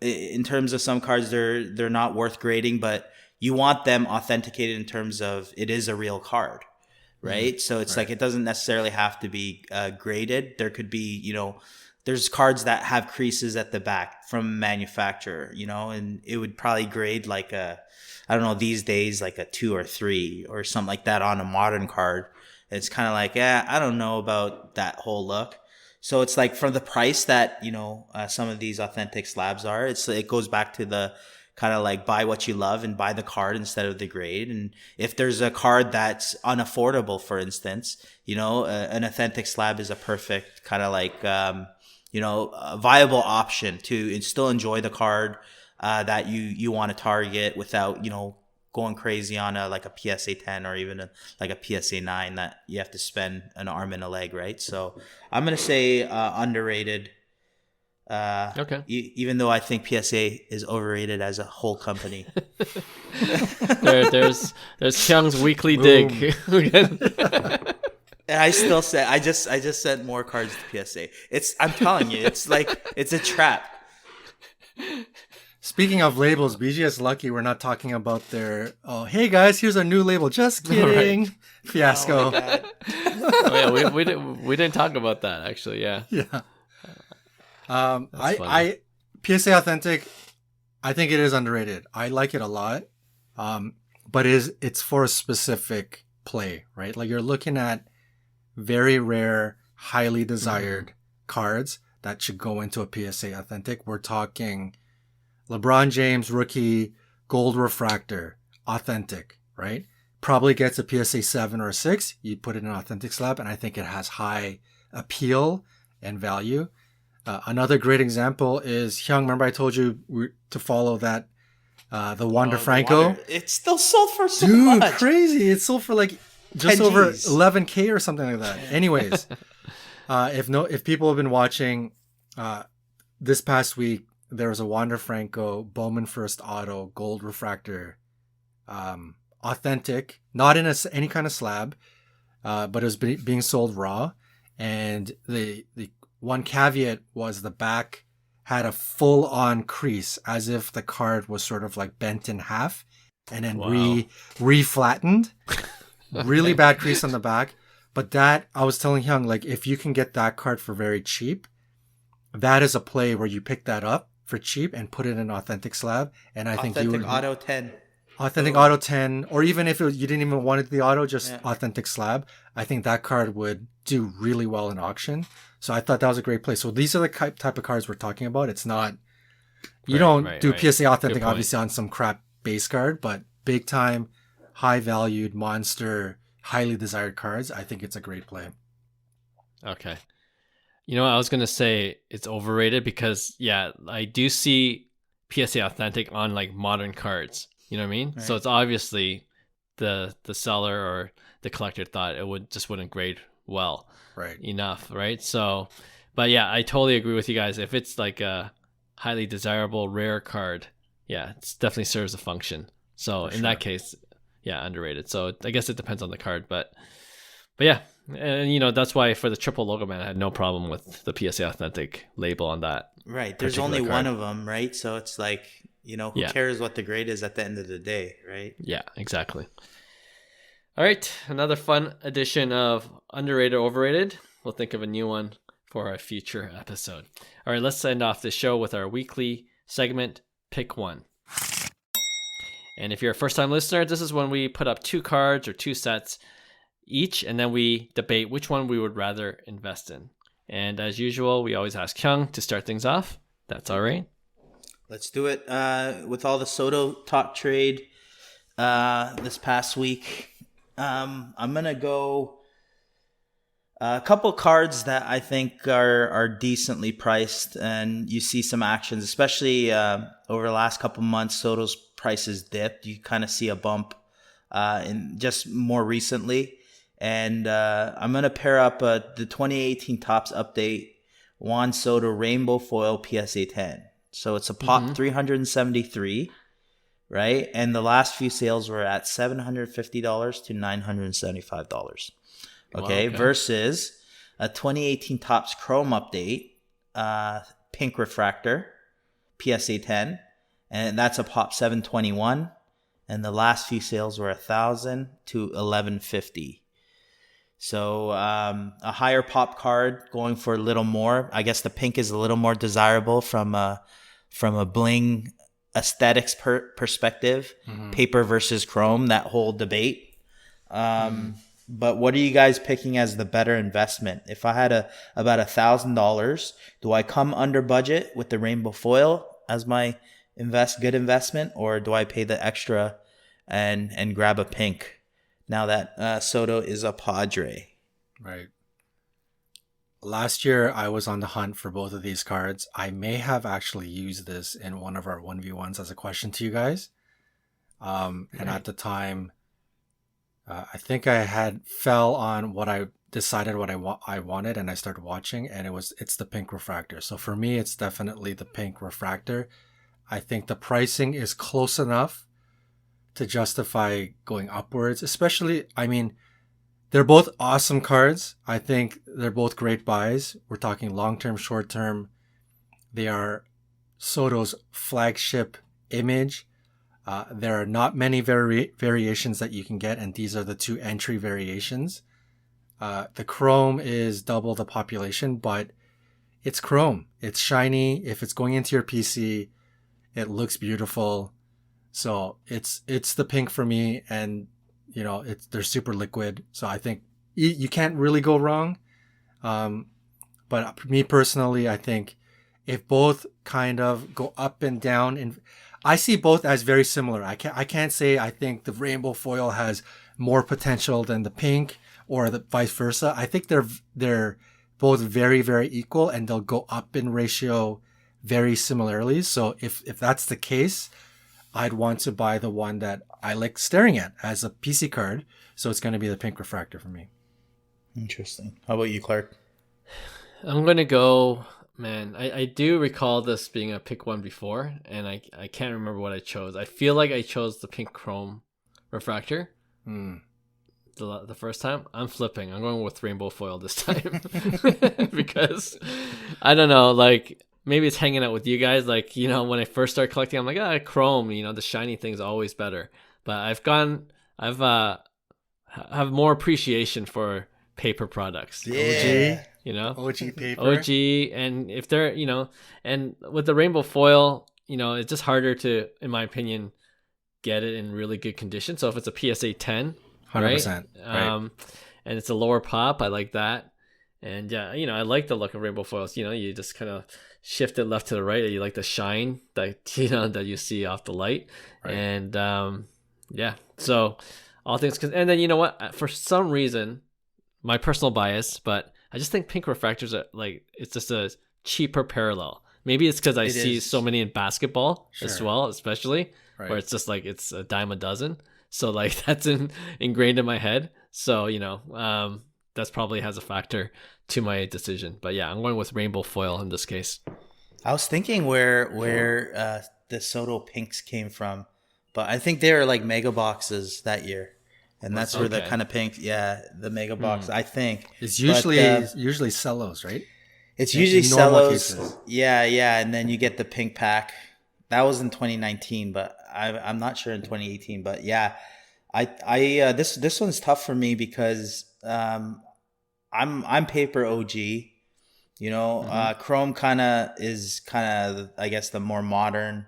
In terms of some cards, they're not worth grading, but you want them authenticated in terms of it is a real card, right? So it's like, it doesn't necessarily have to be graded. There could be, there's cards that have creases at the back from manufacturer, and it would probably grade like I don't know, these days, like a 2 or 3 or something like that on a modern card. It's kind of like, I don't know about that whole look. So it's like, for the price that, some of these authentic slabs are, it goes back to the kind of like, buy what you love and buy the card instead of the grade. And if there's a card that's unaffordable, for instance, an authentic slab is a perfect kind of like, a viable option to still enjoy the card that you want to target without, going crazy on like a PSA 10 or even like a PSA 9 that you have to spend an arm and a leg, right? So I'm going to say underrated. Okay. Even though I think PSA is overrated as a whole company. there's Hyung's weekly dig. And I still say, I just sent more cards to PSA. I'm telling you, it's like, it's a trap. Speaking of labels, BGS lucky we're not talking about their, hey guys, here's a new label. Just kidding. Right. Fiasco. Oh yeah, we didn't talk about that actually. Yeah. Yeah. I PSA Authentic, I think it is underrated. I like it a lot. But it's for a specific play, right? Like, you're looking at very rare, highly desired cards that should go into a PSA Authentic. We're talking LeBron James rookie gold refractor Authentic, right? Probably gets a PSA 7 or a 6. You put it in an Authentic slab, and I think it has high appeal and value. Another great example is Hyung. Remember I told you to follow that the Wander Franco. It's still sold for so Dude, much. crazy! It's sold for like just 10 over Gs. 11K or something like that. Anyways, if people have been watching, this past week there was a Wander Franco Bowman First Auto Gold Refractor, Authentic, not in any kind of slab, but it was being sold raw, and the one caveat was the back had a full-on crease, as if the card was sort of like bent in half and then re-flattened. Really bad crease on the back. But that, I was telling Hyung, like, if you can get that card for very cheap, that is a play where you pick that up for cheap and put it in an Authentic slab. And I think you would... Auto 10. Authentic Auto 10, or even if you didn't even want it the auto, just Authentic slab, I think that card would do really well in auction. So I thought that was a great play. So these are the type of cards we're talking about. It's not, you don't do PSA Authentic obviously on some crap base card, but big time, high valued, monster, highly desired cards. I think it's a great play. Okay. You know what? I was going to say it's overrated because, I do see PSA Authentic on like modern cards. You know what I mean? Right. So it's obviously the seller or the collector thought it wouldn't grade well enough, right? So, but yeah, I totally agree with you guys. If it's like a highly desirable rare card, it definitely serves a function. So in that case, underrated. So I guess it depends on the card, but yeah, and that's why for the triple logo man, I had no problem with the PSA Authentic label on that. Right. There's only card. One of them, right? So it's like, who cares what the grade is at the end of the day, right? Yeah, exactly. All right, another fun edition of Underrated, Overrated. We'll think of a new one for a future episode. All right, let's end off the show with our weekly segment, Pick One. And if you're a first-time listener, this is when we put up 2 cards or 2 sets each, and then we debate which one we would rather invest in. And as usual, we always ask Hyung to start things off. That's all right. Let's do it. With all the Soto top trade this past week, I'm going to go a couple cards that I think are decently priced, and you see some actions, especially over the last couple months. Soto's prices dipped. You kind of see a bump in just more recently. And I'm going to pair up the 2018 Topps Update Juan Soto Rainbow Foil PSA 10. So it's a pop 373, right? And the last few sales were at $750 to $975. Okay, versus a 2018 Topps Chrome Update Pink Refractor PSA 10, and that's a pop 721, and the last few sales were $1,000 to $1,150. So a higher pop card going for a little more. I guess the pink is a little more desirable from a bling aesthetics perspective. Paper versus chrome, that whole debate. But what are you guys picking as the better investment? If I had about $1,000, do I come under budget with the rainbow foil as my good investment, or do I pay the extra and grab a pink? Now that Soto is a Padre. Right. Last year, I was on the hunt for both of these cards. I may have actually used this in one of our 1v1s as a question to you guys. And at the time, I think I had fell on what I decided what I wanted, and I started watching, and it's the pink refractor. So for me, it's definitely the pink refractor. I think the pricing is close enough to justify going upwards, especially, they're both awesome cards. I think they're both great buys. We're talking long-term, short-term. They are Soto's flagship image. There are not many variations that you can get, and these are the 2 entry variations. The chrome is double the population, but it's chrome. It's shiny. If it's going into your PC, it looks beautiful. So it's the pink for me, and they're super liquid. So I think you can't really go wrong. But me personally, I think if both kind of go up and down, and I see both as very similar. I can't say I think the rainbow foil has more potential than the pink or the vice versa. I think they're both very, very equal, and they'll go up in ratio very similarly. So if that's the case, I'd want to buy the one that I like staring at as a PC card. So it's going to be the pink refractor for me. Interesting. How about you, Clark? I'm going to go, man, I do recall this being a pick one before, and I can't remember what I chose. I feel like I chose the pink chrome refractor the first time. I'm flipping. I'm going with rainbow foil this time because, I don't know, like, maybe it's hanging out with you guys. Like, you know, when I first started collecting, I'm like, chrome, you know, the shiny thing's always better. But have more appreciation for paper products. Yeah. OG, you know, OG paper. OG, and if they're, you know, and with the rainbow foil, you know, it's just harder to, in my opinion, get it in really good condition. So if it's a PSA 10, 100%, right? And it's a lower pop, I like that. And yeah, you know, I like the look of rainbow foils. You know, you just kind of shift it left to the right. You like the shine that, you know, that you see off the light. Right. And yeah, so all things, and then, you know what, for some reason, my personal bias, but I just think pink refractors are like, it's just a cheaper parallel. Maybe it's because I see so many in basketball as well, especially where it's just like it's a dime a dozen. So like that's ingrained in my head. So, you know, that's probably has a factor to my decision. But yeah, I'm going with rainbow foil in this case. I was thinking where the Soto pinks came from, but I think they were like mega boxes that year. And that's where the kind of pink, the mega box, I think. It's usually cellos, right? It's usually cellos. Yeah. And then you get the pink pack. That was in 2019, but I'm not sure in 2018. But yeah, this one's tough for me because I'm paper OG. You know, chrome is I guess the more modern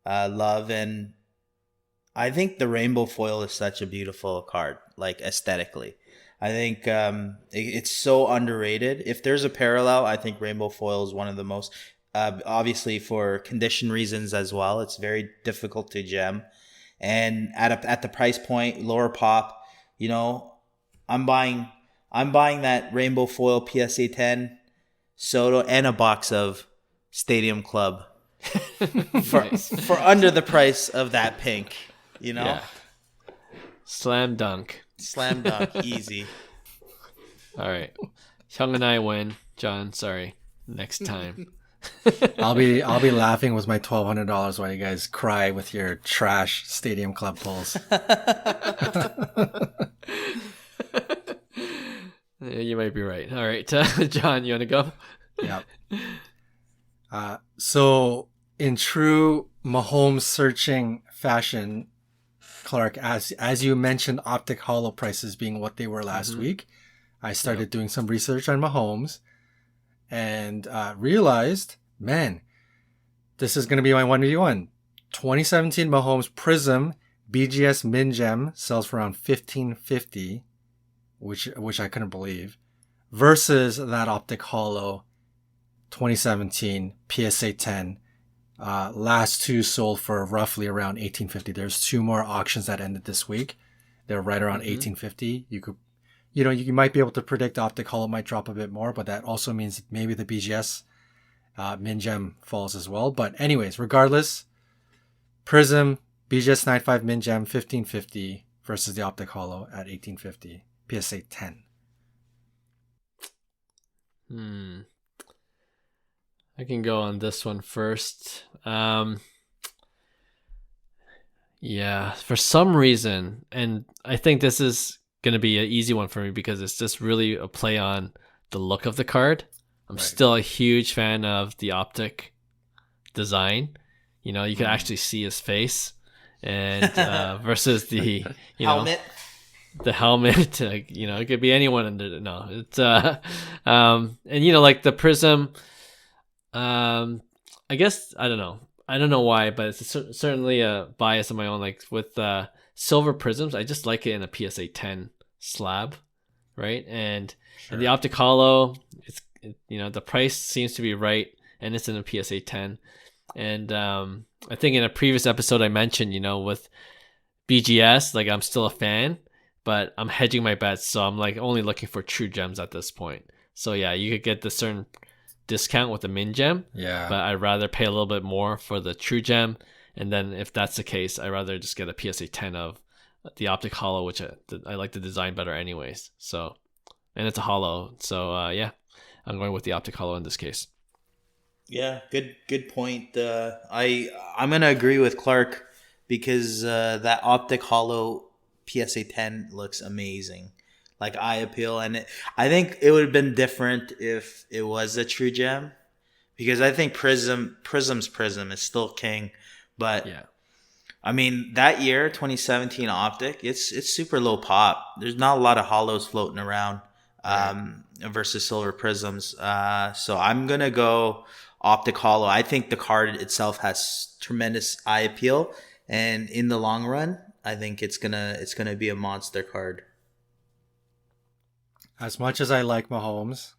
love, and I think the rainbow foil is such a beautiful card, like aesthetically. I think it's so underrated. If there's a parallel, I think rainbow foil is one of the most, obviously for condition reasons as well. It's very difficult to gem. And at the price point, lower pop, you know, I'm buying that rainbow foil PSA 10 Soto and a box of Stadium Club for under the price of that pink. You know? Yeah. Slam dunk. Easy. All right. Hyung and I win. John, sorry. Next time. I'll be laughing with my $1,200 while you guys cry with your trash Stadium Club pulls. You might be right. All right. John, you want to go? Yeah. So in true Mahomes searching fashion, Clark, as you mentioned, optic hollow prices being what they were last week, I started doing some research on Mahomes and realized, man, this is going to be my 1v1. 2017 Mahomes Prism BGS Min Gem sells for around $1,550, which I couldn't believe, versus that optic hollow 2017 PSA 10. Last two sold for roughly around $1,850. There's two more auctions that ended this week. They're right around $1,850. You might be able to predict optic hollow might drop a bit more, but that also means maybe the BGS Min Gem falls as well. But anyways, regardless, Prism BGS 95 Min Gem $1,550 versus the optic hollow at $1,850. PSA 10. I can go on this one first. Yeah, for some reason, and I think this is going to be an easy one for me because it's just really a play on the look of the card. I'm still a huge fan of the optic design. You know, you can actually see his face, and versus the helmet. The helmet, you know, it could be anyone under. No, it's and you know, like the Prism. I guess I don't know why, but it's certainly a bias of my own. Like with silver prisms, I just like it in a PSA 10 slab. right? And Sure. and the Optic Holo, the price seems to be right, and it's in a PSA 10. And I think in a previous episode I mentioned, with BGS, like I'm still a fan, but I'm hedging my bets, so I'm like only looking for true gems at this point. So yeah, you could get the certain discount with the min gem, Yeah. but I'd rather pay a little bit more for the true gem. And then if that's the case, I'd rather just get a PSA 10 of the Optic Holo, which I like the design better anyways. So, and it's a holo, so yeah, I'm going with the Optic Holo in this case. Yeah, good point. I'm gonna agree with Clark because that Optic Holo PSA 10 looks amazing, like eye appeal, and I think it would have been different if it was a true gem, because I think Prism's Prism is still king, but Yeah. I mean that year 2017 Optic, it's super low pop. There's not a lot of holos floating around versus silver prisms. So I'm gonna go Optic Holo. I think the card itself has tremendous eye appeal, and in the long run, I think it's gonna be a monster card. As much as I like Mahomes,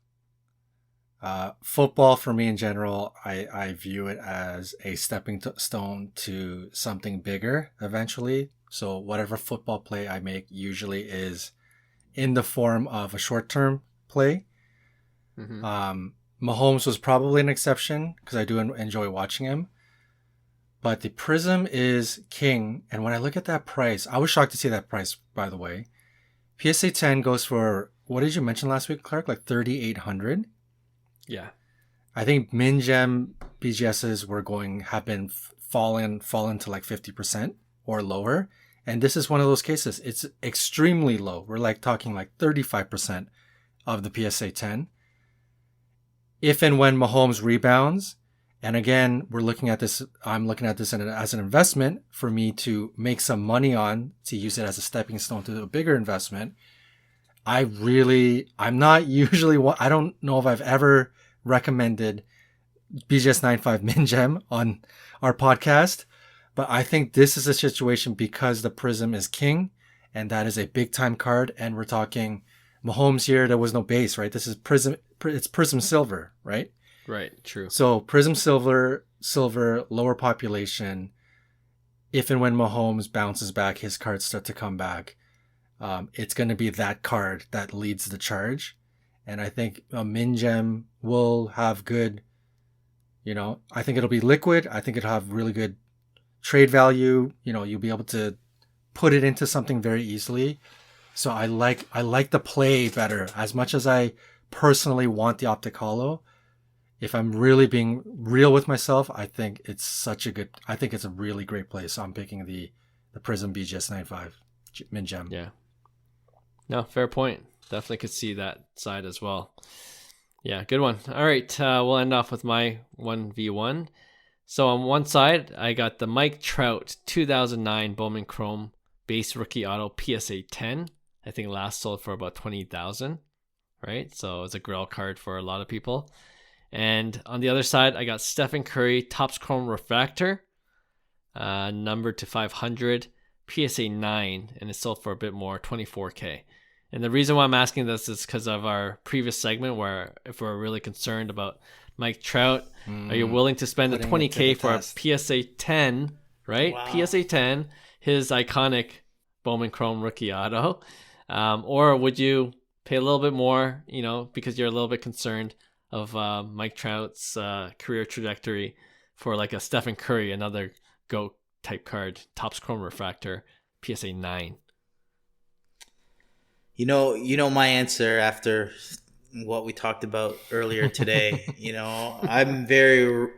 football for me in general, I view it as a stepping stone to something bigger eventually. So whatever football play I make usually is in the form of a short-term play. Mm-hmm. Mahomes was probably an exception because I do enjoy watching him. But the Prism is king. And when I look at that price, I was shocked to see that price, by the way. PSA 10 goes for, what did you mention last week, Clark? Like 3,800? Yeah. I think min gem BGSs have been fallen to like 50% or lower. And this is one of those cases. It's extremely low. We're like talking like 35% of the PSA 10. If and when Mahomes rebounds, and again, I'm looking at this as an investment for me to make some money on, to use it as a stepping stone to a bigger investment. I don't know if I've ever recommended BGS 95 Min Gem on our podcast, but I think this is a situation because the Prism is king, and that is a big time card, and we're talking Mahomes here. There was no base, right? This is Prism. It's Prism Silver, right? Right. True. So Prism Silver, lower population. If and when Mahomes bounces back, his cards start to come back. It's going to be that card that leads the charge. And I think a Min Gem will have good, I think it'll be liquid. I think it'll have really good trade value. You'll be able to put it into something very easily. So I like the play better. As much as I personally want the Optic Holo, if I'm really being real with myself, I think it's a really great play. So I'm picking the Prism BGS 95 Min Gem. Yeah. No, fair point. Definitely could see that side as well. Yeah, good one. All right, we'll end off with my 1v1. So on one side, I got the Mike Trout 2009 Bowman Chrome base rookie auto PSA 10. I think last sold for about 20,000, right? So it's a grail card for a lot of people. And on the other side, I got Stephen Curry Topps Chrome Refractor, numbered to 500, PSA 9, and it sold for a bit more, 24K. And the reason why I'm asking this is because of our previous segment where if we're really concerned about Mike Trout, are you willing to spend the 20K for a PSA 10, right? Wow. PSA 10, his iconic Bowman Chrome rookie auto. Or would you pay a little bit more, because you're a little bit concerned of Mike Trout's career trajectory for like a Stephen Curry, another GOAT type card, Topps Chrome Refractor, PSA 9? You know my answer after what we talked about earlier today. I'm very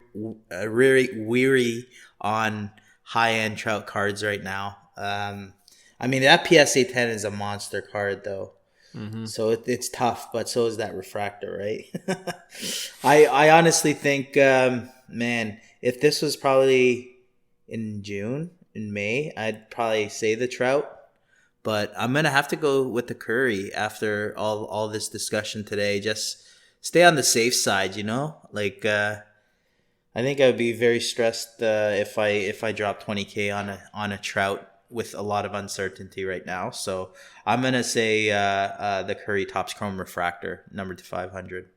weary on high-end Trout cards right now. I mean, that PSA 10 is a monster card, though. Mm-hmm. So it's tough, but so is that refractor, right? I honestly think, man, if this was probably in May, I'd probably say the Trout. But I'm going to have to go with the Curry after all this discussion today. Just stay on the safe side, Like, I think I would be very stressed if I drop 20K on a Trout with a lot of uncertainty right now. So I'm gonna say the Curry Topps Chrome Refractor, numbered to 500.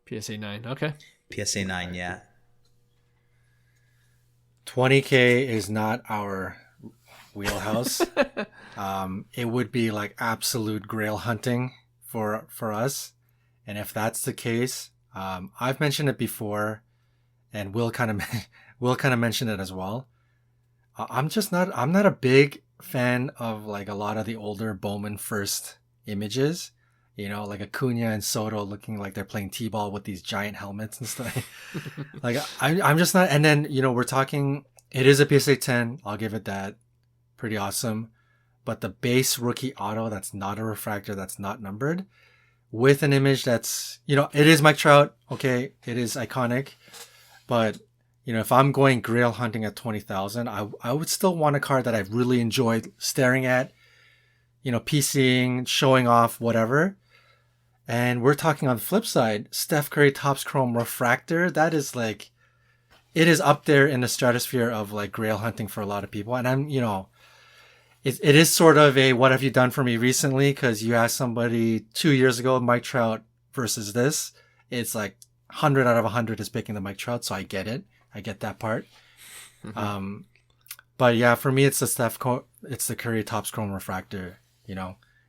PSA 9. Okay. PSA 9, yeah. 20K is not our wheelhouse. It would be like absolute grail hunting for us. And if that's the case, I've mentioned it before, and Will kind of mentioned it as well. I'm not a big fan of like a lot of the older Bowman first images, like Acuna and Soto looking like they're playing t-ball with these giant helmets and stuff. Like I'm just not. And then we're talking. It is a PSA 10. I'll give it that. Pretty awesome. But the base rookie auto that's not a refractor, that's not numbered, with an image that's it is Mike Trout. Okay, it is iconic, but if I'm going grail hunting at 20,000, I would still want a card that I've really enjoyed staring at, PCing, showing off, whatever. And we're talking on the flip side, Steph Curry Topps Chrome Refractor. That is like, it is up there in the stratosphere of like grail hunting for a lot of people. And I'm, it is sort of a what have you done for me recently? Because you asked somebody 2 years ago, Mike Trout versus this. It's like 100 out of 100 is picking the Mike Trout, so I get it. I get that part. Mm-hmm. But yeah, for me, it's the Curry Topps Chrome Refractor,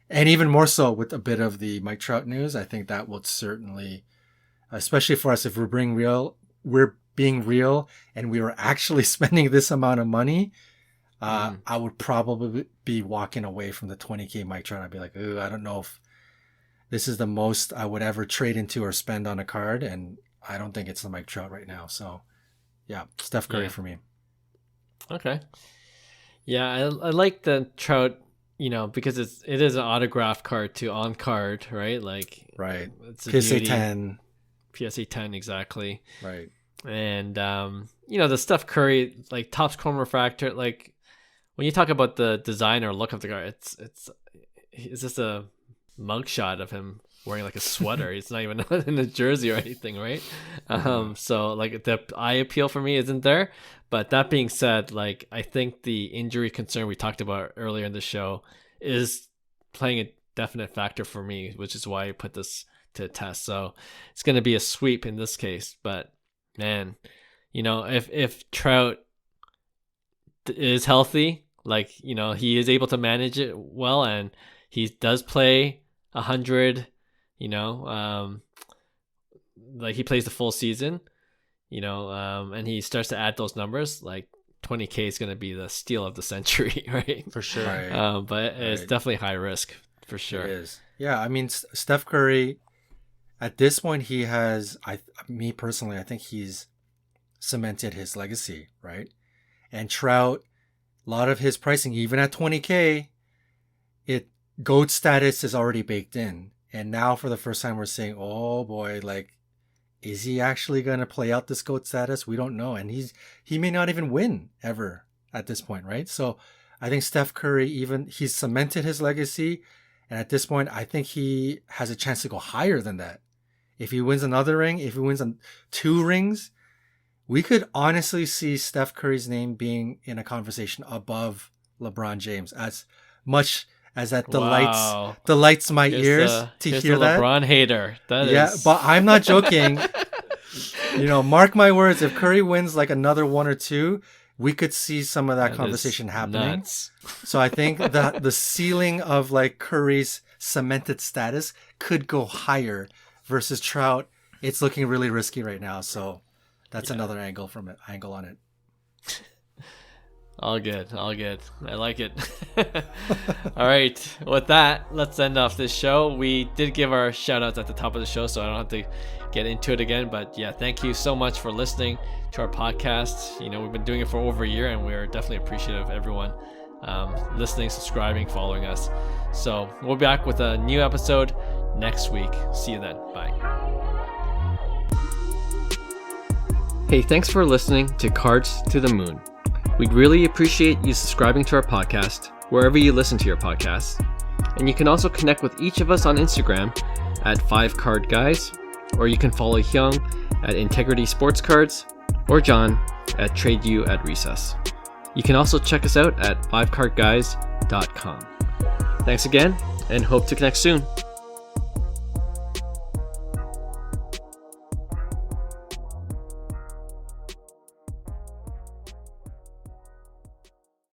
and even more so with a bit of the Mike Trout news. I think that would certainly, especially for us, if we're being real and we were actually spending this amount of money, I would probably be walking away from the 20K Mike Trout. I'd be like, ooh, I don't know if this is the most I would ever trade into or spend on a card. And I don't think it's the Mike Trout right now. So yeah, Steph Curry for me. Okay. Yeah, I like the Trout, because it is an autograph card to on card, right? Like, right. It's PSA 10. PSA 10, exactly. Right. And, the Steph Curry, like Topps Chrome Refractor, like when you talk about the design or look of the card, it's just a mugshot of him wearing like a sweater. It's not even in a jersey or anything, right? So like the eye appeal for me isn't there. But that being said, like I think the injury concern we talked about earlier in the show is playing a definite factor for me, which is why I put this to test. So it's going to be a sweep in this case. But man, if Trout is healthy, like he is able to manage it well, and he does play 100. Like he plays the full season, and he starts to add those numbers, like 20K is going to be the steal of the century, right? For sure. Right. But it's definitely high risk for sure. It is. Yeah. I mean, Steph Curry at this point, he has, me personally, I think he's cemented his legacy, right? And Trout, a lot of his pricing, even at 20K, GOAT status is already baked in. And now for the first time, we're saying, oh boy, like, is he actually going to play out this GOAT status? We don't know. And he may not even win ever at this point, right? So I think Steph Curry, he's cemented his legacy. And at this point, I think he has a chance to go higher than that. If he wins another ring, if he wins 2 rings, we could honestly see Steph Curry's name being in a conversation above LeBron James, as much as that delights my ears to hear that. LeBron hater. But I'm not joking. Mark my words, if Curry wins like another 1 or 2, we could see some of that conversation happening. Nuts. So I think that the ceiling of like Curry's cemented status could go higher versus Trout. It's looking really risky right now. So that's another angle on it. All good. I like it. All right. With that, let's end off this show. We did give our shout outs at the top of the show, so I don't have to get into it again. But yeah, thank you so much for listening to our podcast. We've been doing it for over a year, and we're definitely appreciative of everyone listening, subscribing, following us. So we'll be back with a new episode next week. See you then. Bye. Hey, thanks for listening to Cards to the Moon. We'd really appreciate you subscribing to our podcast wherever you listen to your podcasts. And you can also connect with each of us on Instagram at 5cardguys, or you can follow Hyung at Integrity Sports Cards, or John at TradeU at Recess. You can also check us out at 5cardguys.com. Thanks again, and hope to connect soon.